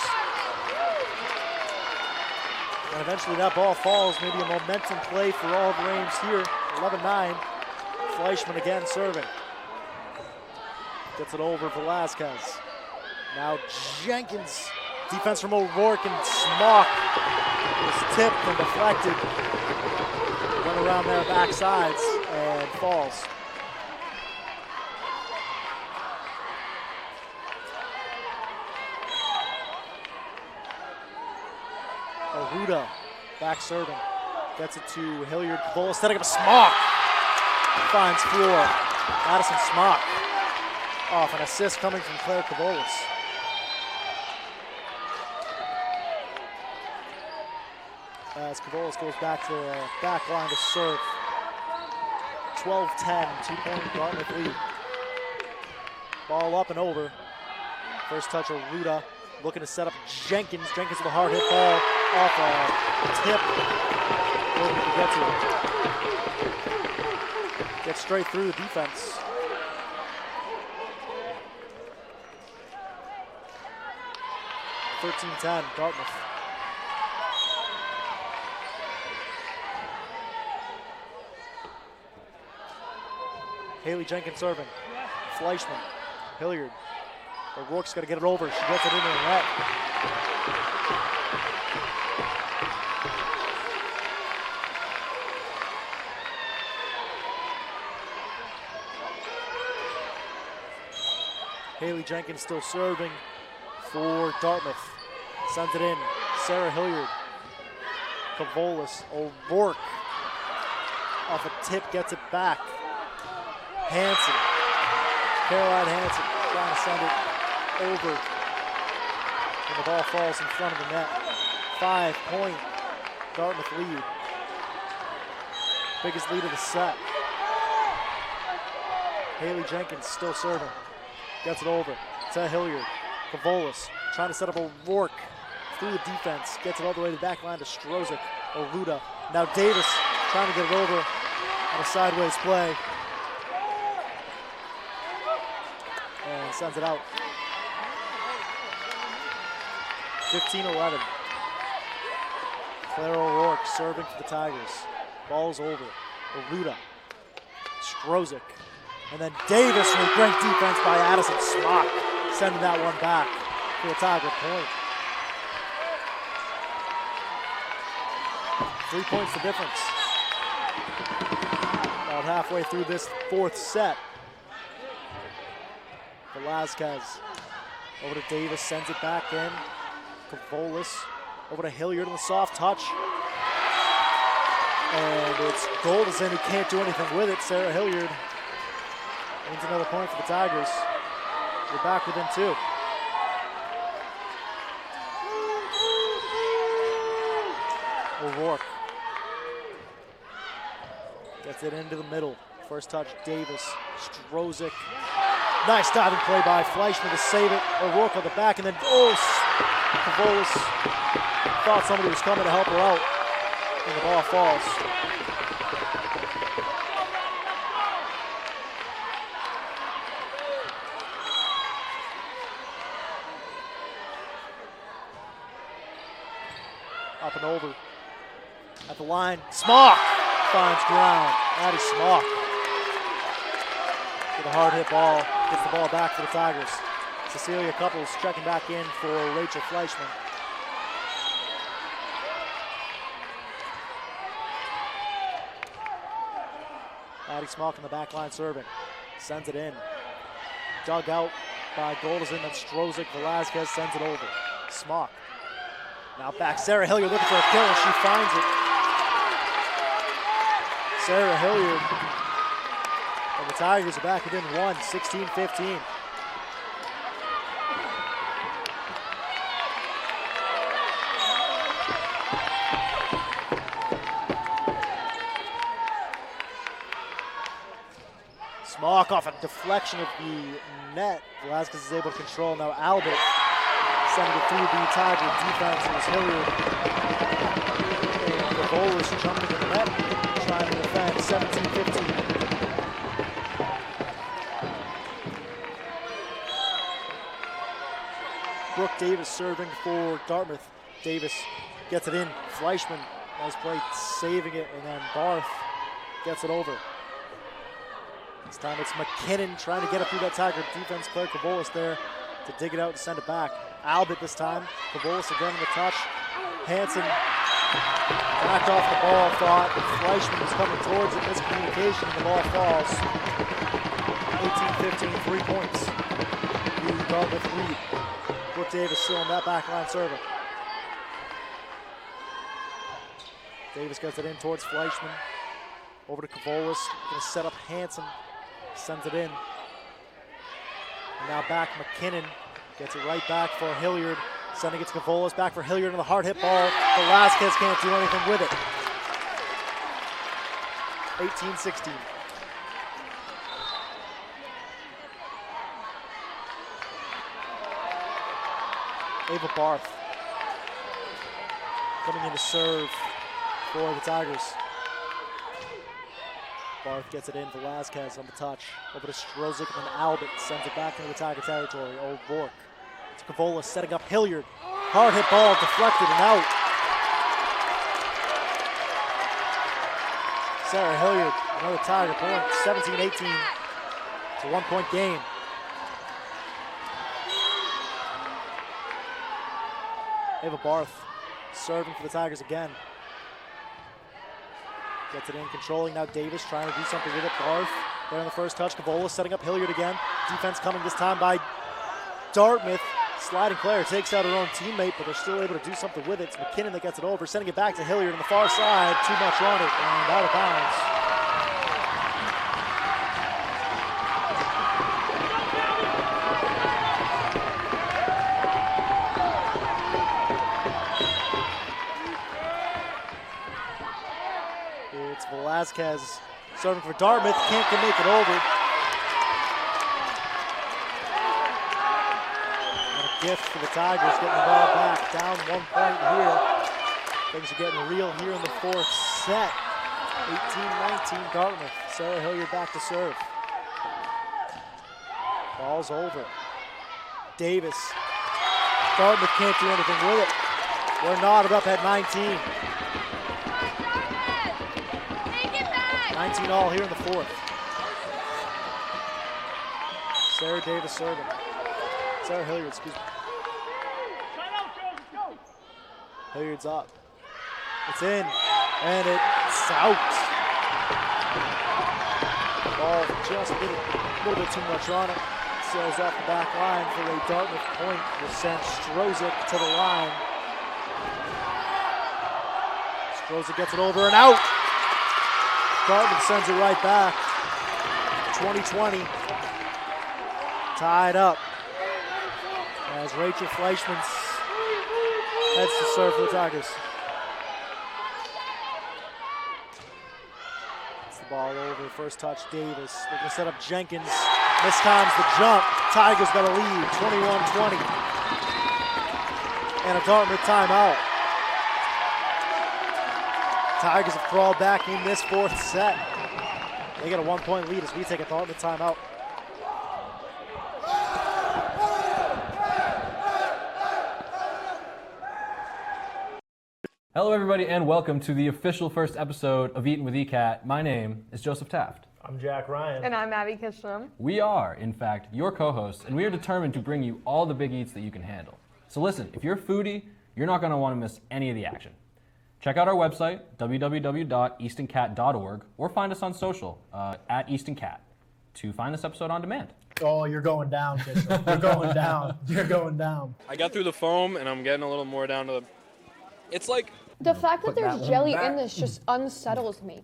And eventually that ball falls. Maybe a momentum play for all of Ames here. 11-9. Fleischman again serving. Gets it over Velazquez. Now Jenkins. Defense from O'Rourke, and Smock is tipped and deflected. Run around their backsides and falls. Aruda back serving. Gets it to Hilliard. Cavolis setting up a Smock. Finds floor. Addison Smock. Off an assist coming from Claire Cavolis. As Cavolis goes back to the back line to serve. 12-10, 2-point Dartmouth lead. Ball up and over. First touch of Ruda. Looking to set up Jenkins. Jenkins with a hard hit ball off a tip. Where did he get to? Gets straight through the defense. (13-10) Dartmouth. Haley Jenkins serving. Fleischman. Hilliard. O'Rourke's got to get it over. She gets it into the net. Haley Jenkins still serving for Dartmouth. Sends it in. Sarah Hilliard. Cavolis. O'Rourke. Off a tip, gets it back. Hanson. Caroline Hanson trying to send it over. And the ball falls in front of the net. 5-point Dartmouth lead. Biggest lead of the set. Haley Jenkins still serving. Gets it over to Hilliard. Cavolis trying to set up O'Rourke through the defense. Gets it all the way to the back line to Strozik. Oruda. Now Davis trying to get it over on a sideways play. And sends it out. 15-11. Claire O'Rourke serving for the Tigers. Ball's over. Oruda. Strozik. And then Davis with great defense by Addison Smock. Sending that one back for the Tiger point. 3 points the difference. About halfway through this fourth set. Velazquez over to Davis, sends it back in. Cavolis over to Hilliard on the soft touch. And it's Goldison who can't do anything with it. Sarah Hilliard wins another point for the Tigers. We're back within 2. O'Rourke gets it into the middle. First touch, Davis. Strozik. Nice diving play by Fleischman to save it. O'Rourke on the back, and then Cavolis thought somebody was coming to help her out, and the ball falls. Up and over. At the line, Smock finds ground. Addie Smock. with a hard hit ball. Gets the ball back for the Tigers. Cecilia Couples checking back in for Rachel Fleischman. Addie Smock in the back line serving. Sends it in. Dug out by Goldison, then Strozik. Velazquez sends it over. Smock. Now back. Sarah Hilliard looking for a kill, and she finds it. Sarah Hilliard. And the Tigers are back within one, 16-15. Smock off a deflection of the net. Velazquez is able to control. Now Albert sending it through the Tiger defense. It was Hilliard. And the goal is jumping in the net, trying to defend. 17-15. Brooke Davis serving for Dartmouth. Davis gets it in. Fleischman, nice play, saving it, and then Barth gets it over. This time it's McKinnon trying to get it through that Tiger defense. Claire Cavolis there to dig it out and send it back. Albert this time. Cavolis again in the touch. Hanson backed off the ball, thought Fleischman was coming towards it. Miscommunication, and the ball falls. 18-15, 3 points. The Dartmouth lead. Brooke Davis still on that back line serving. Davis gets it in towards Fleischman. Over to Cavolis. Going to set up Hanson. Sends it in. And now back McKinnon. Gets it right back for Hilliard. Sending it to Cavolis. Back for Hilliard on the hard hit ball. Velazquez can't do anything with it. 18-16. Ava Barth coming in to serve for the Tigers. Barth gets it in. Velazquez on the touch. Over to Strozik, and then Albert sends it back into the Tiger territory. Old Bork. It's Cavolis setting up Hilliard. Hard hit ball deflected and out. Sarah Hilliard, another Tiger point. 17-18. It's a 1-point game. Ava Barth serving for the Tigers again. Gets it in, controlling now Davis, trying to do something with it. Barth there on the first touch. Cavolis setting up Hilliard again. Defense coming this time by Dartmouth. Sliding Claire takes out her own teammate, but they're still able to do something with it. It's McKinnon that gets it over, sending it back to Hilliard on the far side. Too much on it and out of bounds. It's Velazquez serving for Dartmouth, can't make it over. And a gift for the Tigers, getting the ball back, down 1 point here. Things are getting real here in the fourth set. 18-19 Dartmouth. Sarah Hilliard back to serve. Ball's over. Davis. Dartmouth can't do anything with it. We're knotted up at 19. 19 all here in the fourth. Sarah Davis serving. Sarah Hilliard, excuse me. Hilliard's up. It's in, and it's out. Ball just a little bit too much on it. Sails off the back line for a Dartmouth point. Will send Strozik to the line. Strozik gets it over and out. Dartmouth sends it right back. 20-20. Tied up. As Rachel Fleischman heads to serve for the Tigers. It's the ball over. First touch, Davis. They're going to set up Jenkins. Mistimes the jump. Tigers got a lead. 21-20. And a Dartmouth timeout. Tigers have crawled back in this fourth set. They get a 1 point lead as we take a Dartmouth timeout. Hello, everybody, and welcome to the official first episode of Eatin' with ECAT. My name is Joseph Taft. I'm Jack Ryan. And I'm Abby Kitchenham. We are, in fact, your co-hosts, and we are determined to bring you all the big eats that you can handle. So listen, if you're a foodie, you're not going to want to miss any of the action. Check out our website, www.eastoncat.org, or find us on social, at EastonCat, to find this episode on demand. Oh, you're going down, Kitchen. You're going down. You're going down. I got through the foam, and I'm getting a little more down to the... It's like... The fact that there's jelly back. in this just unsettles me.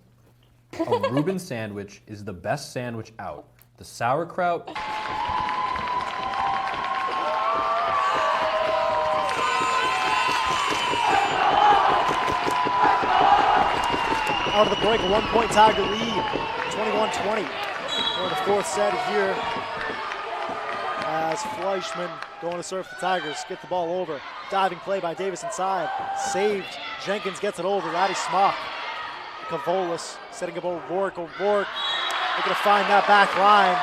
A Reuben sandwich is the best sandwich out. The sauerkraut... Out of the break, a 1-point Tiger lead, 21-20. We're in the fourth set here as Fleischman going to serve the Tigers. Get the ball over. Diving play by Davis inside. Saved. Jenkins gets it over. Laddie Smock. Kavolis setting up O'Rourke. O'Rourke looking to find that back line.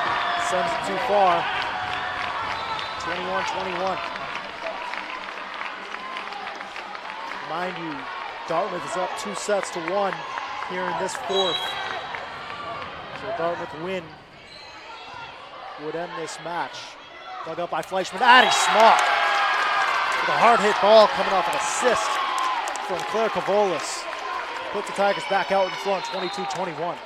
Sends it too far. 21-21. Mind you, Dartmouth is up 2-1 here in this fourth. So Dartmouth win would end this match. Dug up by Fleischman. Addie Smock with a hard hit ball coming off an assist from Claire Kavolis. Put the Tigers back out in front, 22-21.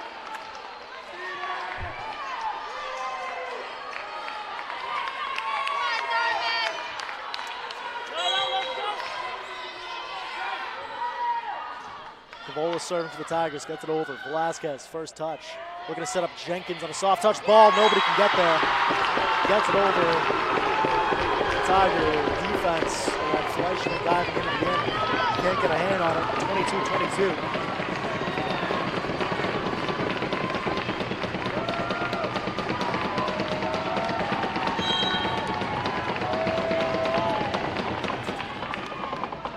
Kavolis serving for the Tigers, gets it over. Velasquez, first touch. Looking to set up Jenkins on a soft touch ball. Nobody can get there. Gets it over. Tiger defense. And Fleischman diving in again. Can't get a hand on it. 22-22.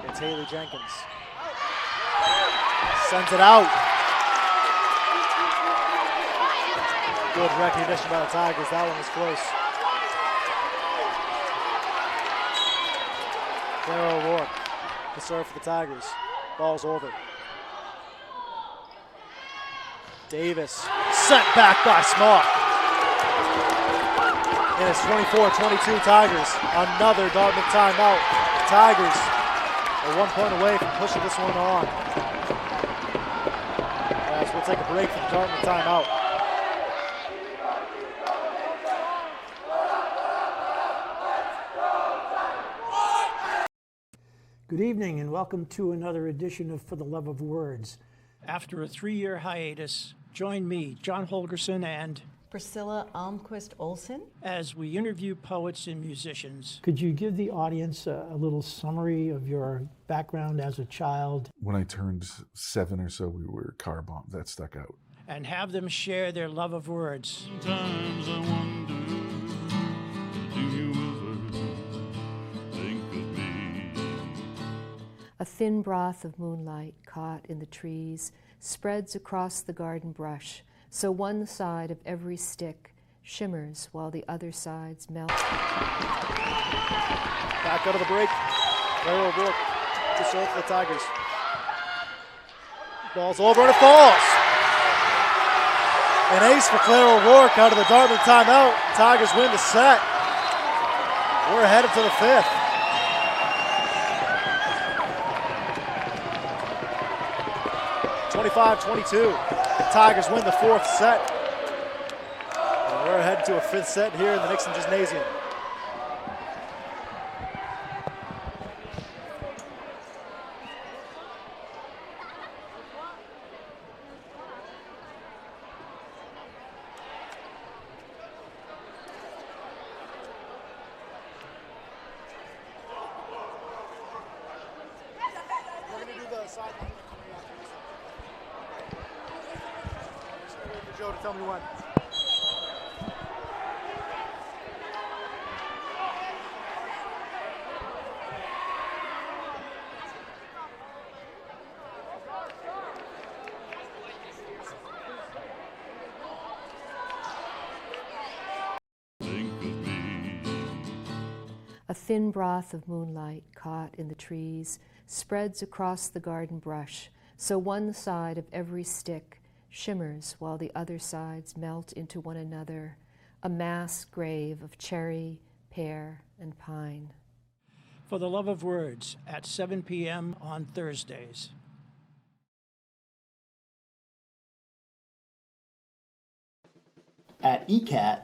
It's Haley Jenkins. Sends it out. Good recognition by the Tigers. That one was close. Claire O'Rourke to serve for the Tigers. Ball's over. Davis sent back by Smock. And it's 24-22 Tigers. Another Dartmouth timeout. The Tigers are 1 point away from pushing this one on. As we'll take a break from Dartmouth timeout. Good evening and welcome to another edition of For the Love of Words. After a 3-year hiatus, join me, John Holgerson, and Priscilla Almquist Olsen, as we interview poets and musicians. Could you give the audience a little summary of your background as a child? When I turned 7 or so, we were car bombed. That stuck out. And have them share their love of words. Sometimes I wonder, do you ever think of me? A thin broth of moonlight caught in the trees spreads across the garden brush, so one side of every stick shimmers while the other sides melt. Back out of the break. Claire O'Rourke to serve for the Tigers. Ball's over and it falls. An ace for Claire O'Rourke out of the Dartmouth timeout. Tigers win the set. We're headed to the fifth. (25-22). Tigers win the fourth set. And we're headed to a fifth set here in the Nixon Gymnasium. Joe to tell me when. A thin broth of moonlight caught in the trees spreads across the garden brush, so one side of every stick shimmers while the other sides melt into one another, a mass grave of cherry, pear, and pine. For the Love of Words at 7 p.m. on Thursdays. At ECAT,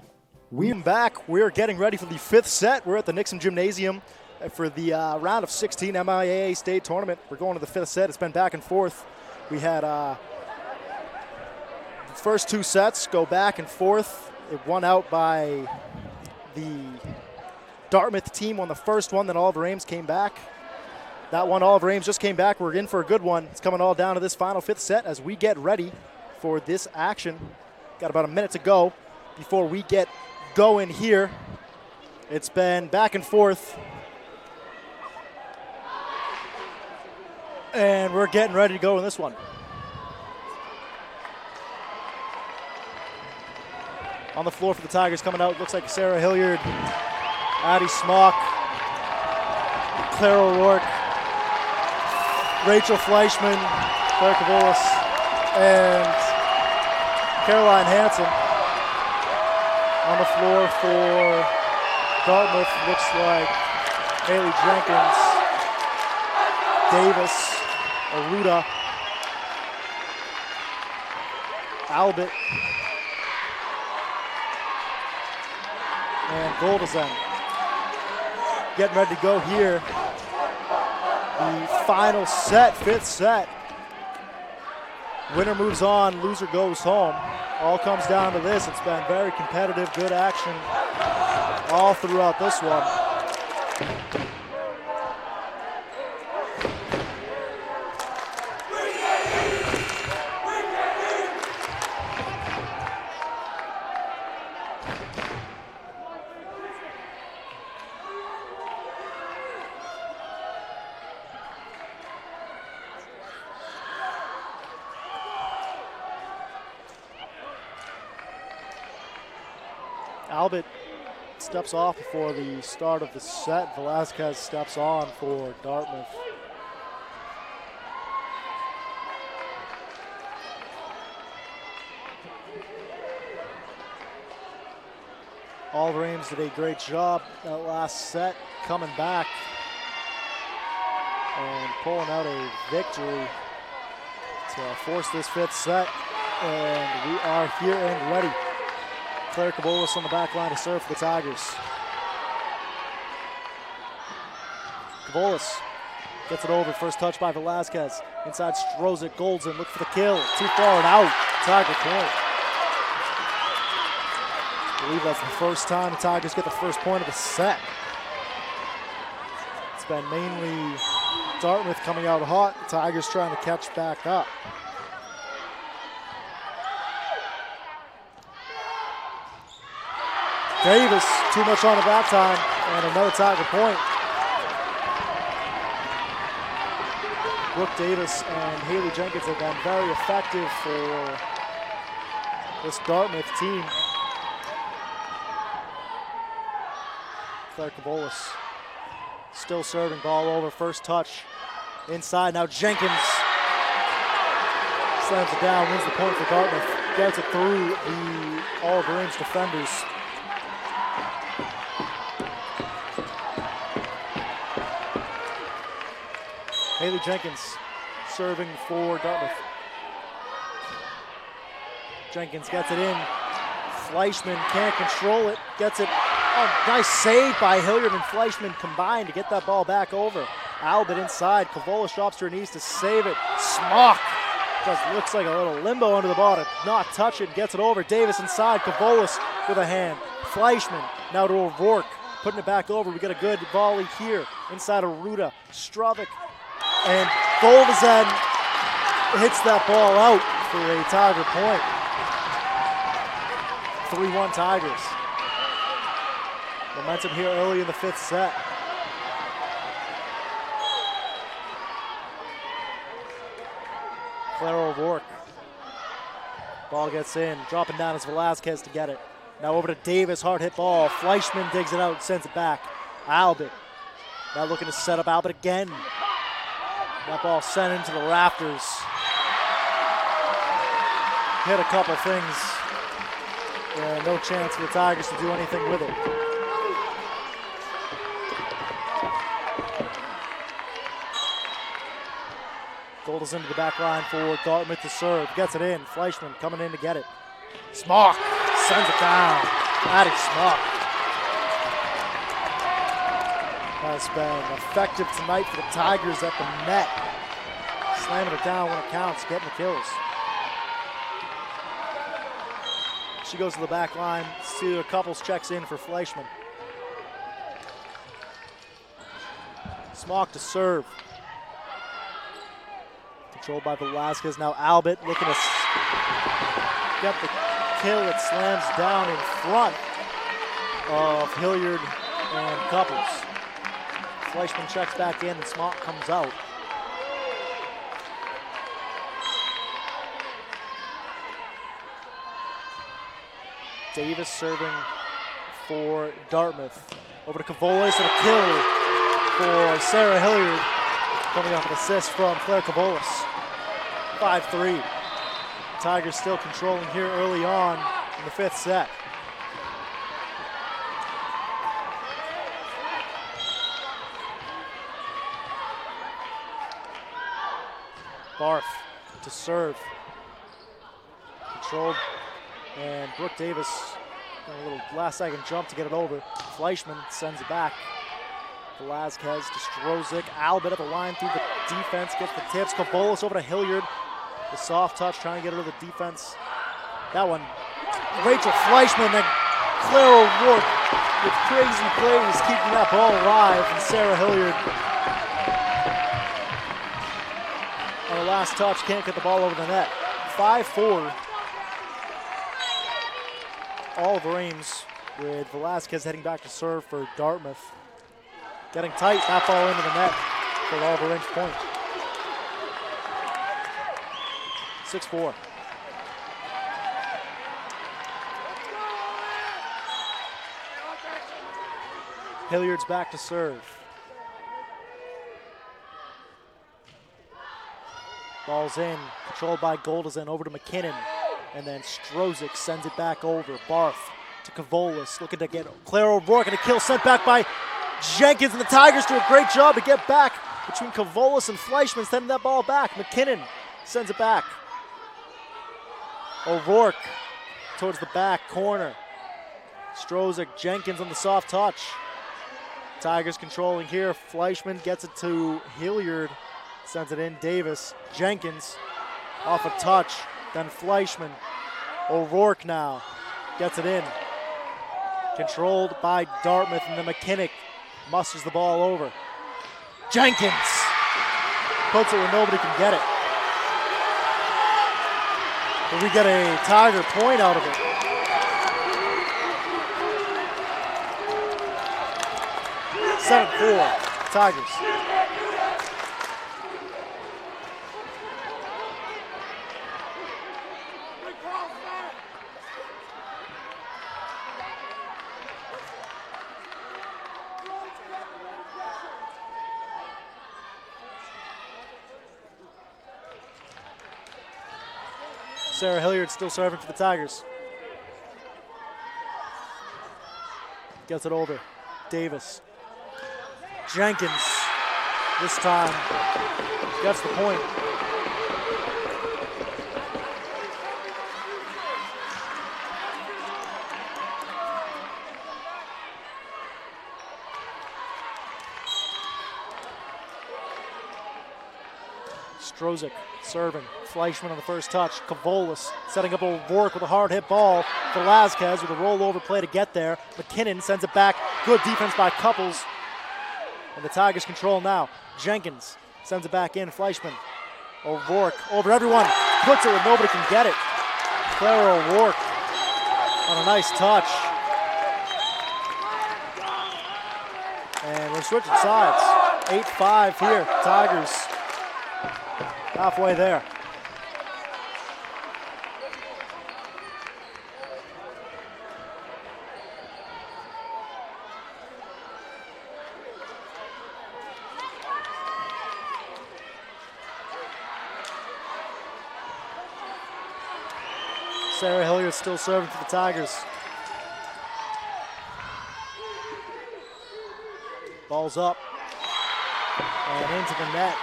we're back. We're getting ready for the 5th set. We're at the Nixon Gymnasium for the round of 16 MIAA state tournament. We're going to the 5th set. It's been back and forth. We had the first 2 sets go back and forth. It won out by the Dartmouth team on the first one. Then Oliver Ames came back. That one, Oliver Ames just came back. We're in for a good one. It's coming all down to this final 5th set as we get ready for this action. Got about a minute to go before we get going here. It's been back and forth. And we're getting ready to go in this one. On the floor for the Tigers coming out, looks like Sarah Hilliard, Addie Smock, Claire O'Rourke, Rachel Fleischman, Claire Cavolis, and Caroline Hansen. On the floor for Dartmouth, looks like Haley Jenkins, Davis, Aruda, Albert, and Goldazen. Getting ready to go here. The final set, 5th set. Winner moves on, loser goes home. All comes down to this. It's been very competitive, good action all throughout this one. Albert steps off before the start of the set. Velasquez steps on for Dartmouth. Oliver Ames did a great job that last set, coming back and pulling out a victory to force this 5th set. And we are here and ready. Claire Cavolis on the back line to serve for the Tigers. Cavolis gets it over. First touch by Velasquez. Inside throws it. Goldson look for the kill. Too far and out. Tiger point. I believe that's the first time the Tigers get the first point of the set. It's been mainly Dartmouth coming out hot. The Tigers trying to catch back up. Davis, too much on it that time, and another Tiger point. Brooke Davis and Haley Jenkins have been very effective for this Dartmouth team. Claire Cavolis still serving, ball over, first touch. Inside, now Jenkins slams it down, wins the point for Dartmouth. Gets it through the Oliver Ames defenders. Haley Jenkins serving for Dartmouth. Jenkins gets it in. Fleischman can't control it. Gets it. Oh, nice save by Hilliard and Fleischman combined to get that ball back over. Albert inside. Cavolis drops to her knees to save it. Smock just looks like a little limbo under the ball to not touch it. Gets it over. Davis inside. Cavolis with a hand. Fleischman now to O'Rourke. Putting it back over. We got a good volley here. Inside Aruda. Stravik. And Goldazen hits that ball out for a Tiger point. 3-1 Tigers. Momentum here early in the 5th set. Claire O'Rourke. Ball gets in, dropping down as Velasquez to get it. Now over to Davis, hard hit ball. Fleischman digs it out, sends it back. Albert. Now looking to set up Albert again. That ball sent into the rafters. hit a couple things. No chance for the Tigers to do anything with it. Gold is into the back line for Dartmouth to serve. Gets it in. Fleischman coming in to get it. Smock sends it down. Addie Smock has been effective tonight for the Tigers at the net. Slamming it down when it counts, getting the kills. She goes to the back line. Celia Couples checks in for Fleischman. Smock to serve. Controlled by Velasquez. Now Albert looking to get the kill. It slams down in front of Hilliard and Couples. Fleischman checks back in and Smock comes out. Davis serving for Dartmouth. Over to Cavolis and a kill for Sarah Hilliard. Coming off an assist from Claire Cavolis. 5-3. Tigers still controlling here early on in the fifth set. Barth to serve. Controlled. And Brooke Davis got a little last second jump to get it over. Fleischman sends it back. Velasquez to Strozik. Albert at the line through the defense. Gets the tips. Cavolis over to Hilliard. The soft touch trying to get it over the defense. That one. Rachel Fleischman and Claire O'Rourke with crazy plays keeping that ball alive. And Sarah Hilliard on the last touch can't get the ball over the net. 5-4. Oliver Ames with Velasquez heading back to serve for Dartmouth. Getting tight, that ball into the net for Oliver Ames point. 6-4. Hilliard's back to serve. Ball's in, controlled by Goldison, over to McKinnon. And then Strozik sends it back over. Barth to Cavolis, looking to get Claire O'Rourke, and a kill sent back by Jenkins, and the Tigers do a great job to get back between Cavolis and Fleischman, sending that ball back. McKinnon sends it back. O'Rourke towards the back corner. Strozik, Jenkins on the soft touch. Tigers controlling here. Fleischman gets it to Hilliard, sends it in. Davis, Jenkins off a touch. Then Fleischman. O'Rourke now gets it in. Controlled by Dartmouth, and then McKinnick musters the ball over. Jenkins puts it where nobody can get it. But we get a Tiger point out of it. (7-4) Tigers. Sarah Hilliard still serving for the Tigers. Gets it over. Davis. Jenkins this time gets the point. Strozik serving. Fleischman on the first touch. Cavolis setting up O'Rourke with a hard hit ball. Velasquez with a rollover play to get there. McKinnon sends it back. Good defense by Couples. And the Tigers control now. Jenkins sends it back in. Fleischman. O'Rourke over everyone. Puts it where nobody can get it. Claire O'Rourke on a nice touch. And we're switching sides. 8-5 here. Tigers halfway there. Sarah Hilliard still serving for the Tigers. Ball's up and into the net.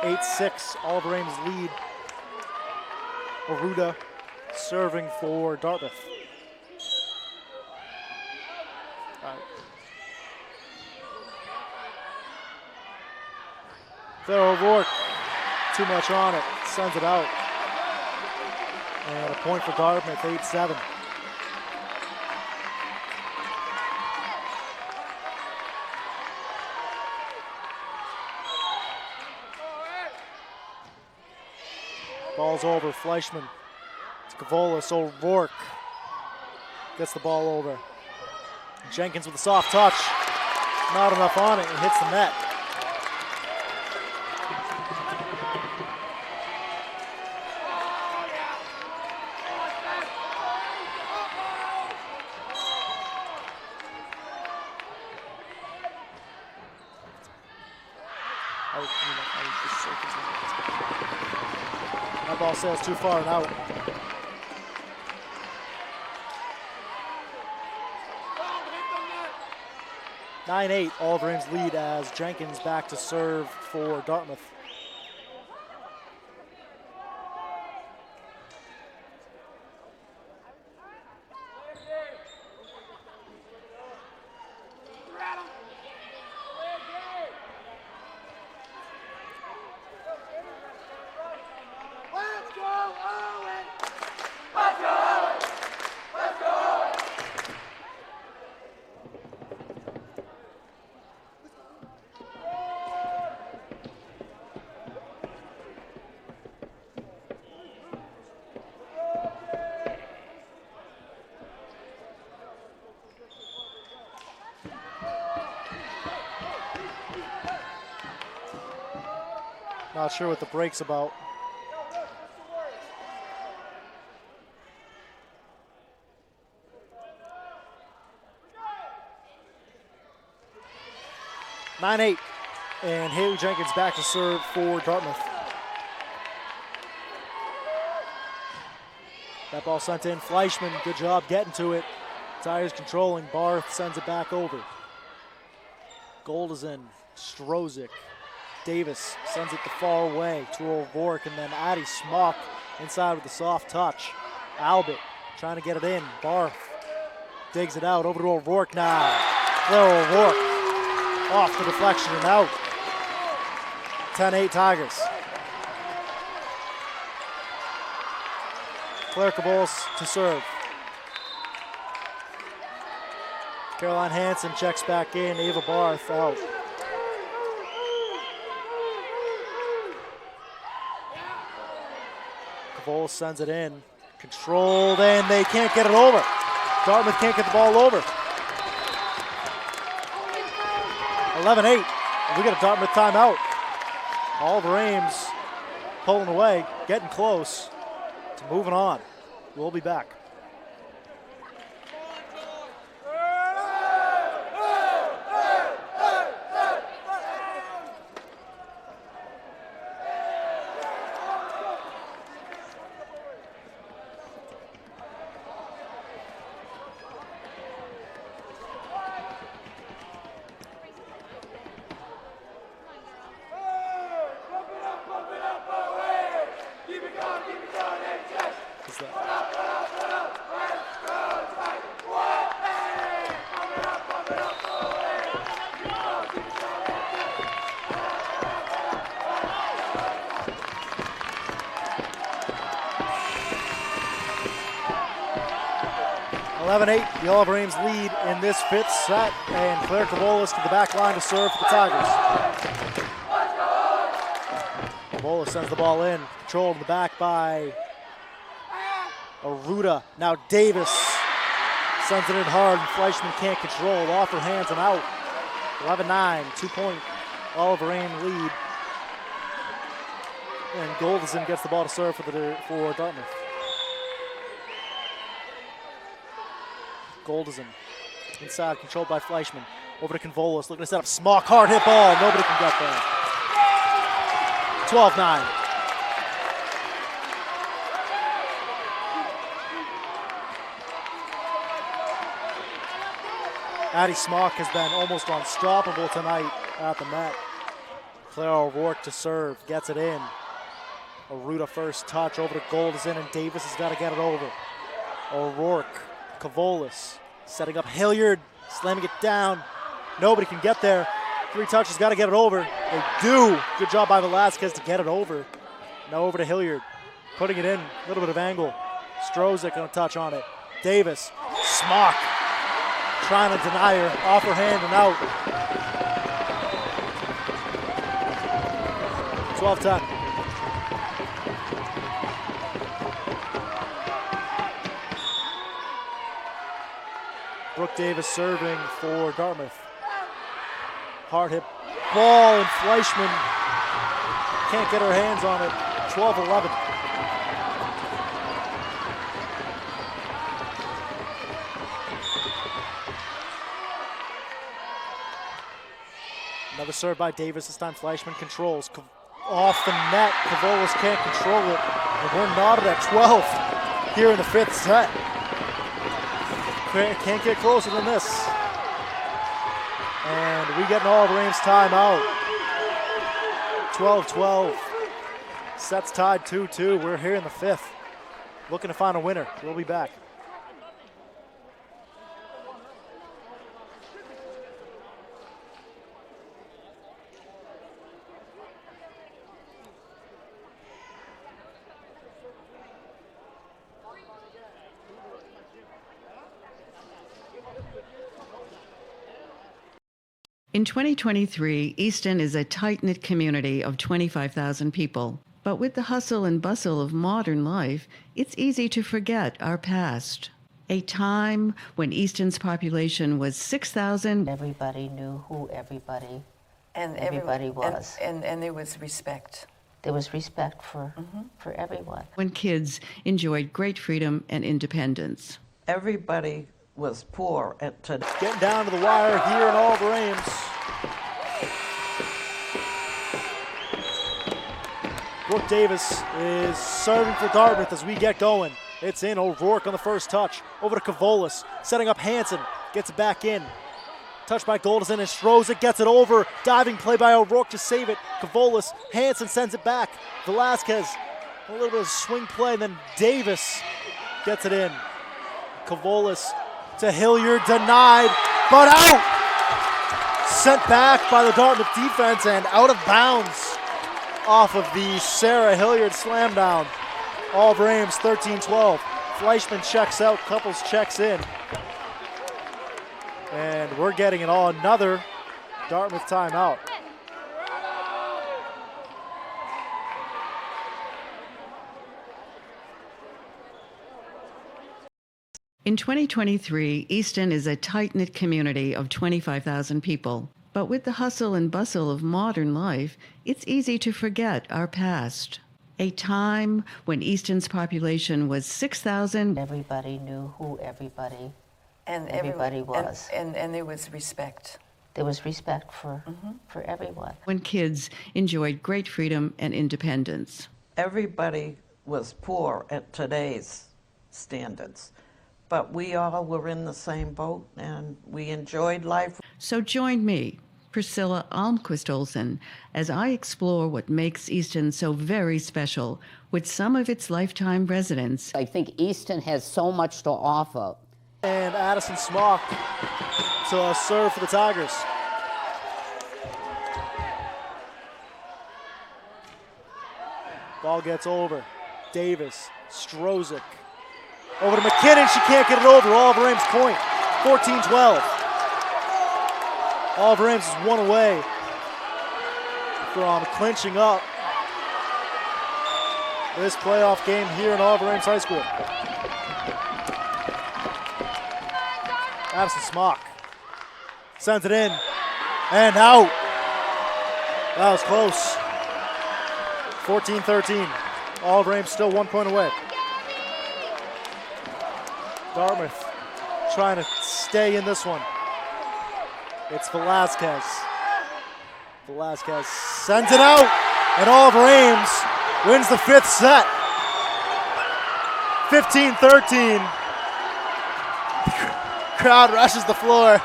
(8-6), Oliver Ames lead. Aruda serving for Dartmouth. All right. Claire O'Rourke, too much on it, sends it out. And a point for Dartmouth, 8-7. Ball's over, Fleischman to Cavolis. O'Rourke gets the ball over. Jenkins with a soft touch. Not enough on it and hits the net. That ball sails too far and out. (9-8), Oliver Ames lead as Jenkins back to serve for Dartmouth. Not sure what the break's about. (9-8), and Haley Jenkins back to serve for Dartmouth. That ball sent in. Fleischman, good job getting to it. Tigers controlling. Barth sends it back over. Goldison, Strozik, Davis sends it the far away to O'Rourke, and then Addie Smock inside with a soft touch. Albert trying to get it in. Barth digs it out over to O'Rourke now. Claire O'Rourke off the deflection and out. 10-8 Tigers. Claire Cavolis to serve. Caroline Hansen checks back in. Ava Barth out. Cavolis sends it in. Controlled, and they can't get it over. Dartmouth can't get the ball over. 11-8. We got a Dartmouth timeout. Oliver Ames pulling away, getting close to moving on. We'll be back. The Oliver Ames lead in this fifth set, and Claire Cavolis to the back line to serve for the Tigers. Cavolis sends the ball in, controlled in the back by Aruda. Now Davis sends it in hard, and Fleischman can't control. Off her hands and out. 11-9, 2-point Oliver Ames lead. And Goldison gets the ball to serve for Dartmouth. Goldison Inside, controlled by Fleischman. Over to Convolis, looking to set up Smock, hard hit ball. Nobody can get there. 12-9. Addie Smock has been almost unstoppable tonight at the net. Claire O'Rourke to serve, gets it in. Aruda first touch, over to Goldson, and Davis has got to get it over. O'Rourke, Cavolis, setting up Hilliard, slamming it down. Nobody can get there. 3 touches, got to get it over. They do. Good job by Velasquez to get it over. Now over to Hilliard, putting it in, a little bit of angle. Strozik gonna touch on it. Davis, Smock, trying to deny her, off her hand and out. 12-10. Brooke Davis serving for Dartmouth. Hard hit ball, and Fleischman can't get her hands on it. 12-11. Another serve by Davis, this time Fleischman controls. Off the net, Cavolis can't control it. And we're knotted at 12 here in the 5th set. Can't get closer than this. And we get an all-of-Ames timeout. 12-12. Set's tied 2-2. We're here in the 5th. Looking to find a winner. We'll be back. In 2023, Easton is a tight-knit community of 25,000 people. But with the hustle and bustle of modern life, it's easy to forget our past. A time when Easton's population was 6,000. Everybody knew who everybody everybody was. And there was respect. There was respect for everyone. When kids enjoyed great freedom and independence. Everybody was poor at today. Getting down to the wire here in all-of-Ames. Brooke Davis is serving for Dartmouth as we get going. It's in. O'Rourke on the first touch. Over to Cavolis, setting up Hansen. Gets it back in. Touched by Goldson, and Strozik gets it over. Diving play by O'Rourke to save it. Cavolis, Hansen sends it back. Velasquez, a little bit of swing play, and then Davis gets it in. Cavolis to Hilliard, denied, but out! Sent back by the Dartmouth defense and out of bounds off of the Sarah Hilliard slam down. All-of-Ames 13-12. Fleischman checks out, Couples checks in. And we're getting it all, another Dartmouth timeout. In 2023, Easton is a tight-knit community of 25,000 people. But with the hustle and bustle of modern life, it's easy to forget our past. A time when Easton's population was 6,000. Everybody knew who everybody was. And there was respect. There was respect for everyone. When kids enjoyed great freedom and independence. Everybody was poor at today's standards. But we all were in the same boat, and we enjoyed life. So join me, Priscilla Almquist-Olsen, as I explore what makes Easton so very special with some of its lifetime residents. I think Easton has so much to offer. And Addison Smock to serve for the Tigers. Ball gets over. Davis, Strozik. Over to McKinnon, she can't get it over. All-of-Ames point, 14-12. All-of-Ames is one away from clinching up this playoff game here in All-of-Ames High School. Addison Smock sends it in and out. That was close. 14-13. All-of-Ames still 1 point away. Dartmouth trying to stay in this one. It's Velasquez. Velasquez sends it out, and Oliver Ames wins the 5th set. 15-13. Crowd rushes the floor.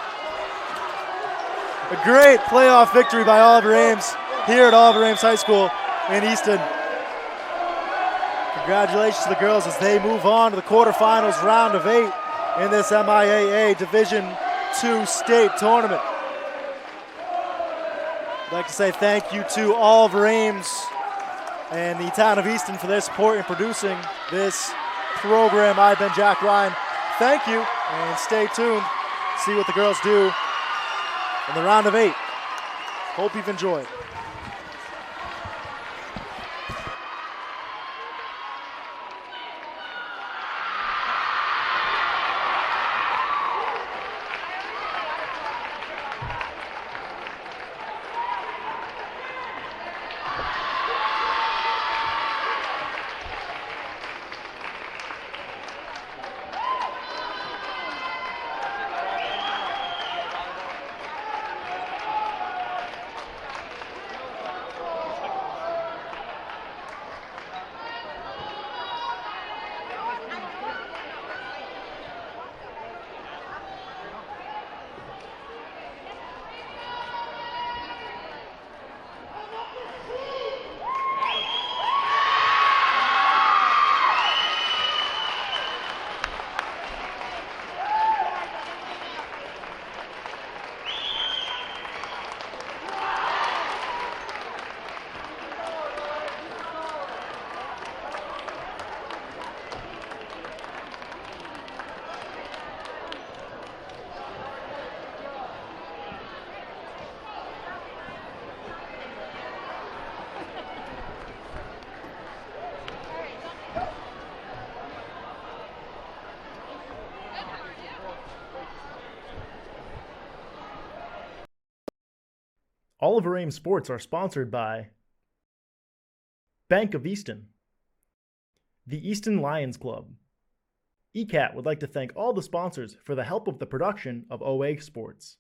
A great playoff victory by Oliver Ames here at Oliver Ames High School in Easton. Congratulations to the girls as they move on to the quarterfinals round of 8 in this MIAA Division II state tournament. I'd like to say thank you to Oliver Ames and the town of Easton for their support in producing this program. I've been Jack Ryan. Thank you, and stay tuned. See what the girls do in the round of 8. Hope you've enjoyed. Oliver Ames Sports are sponsored by Bank of Easton, the Easton Lions Club. ECAT would like to thank all the sponsors for the help of the production of OA Sports.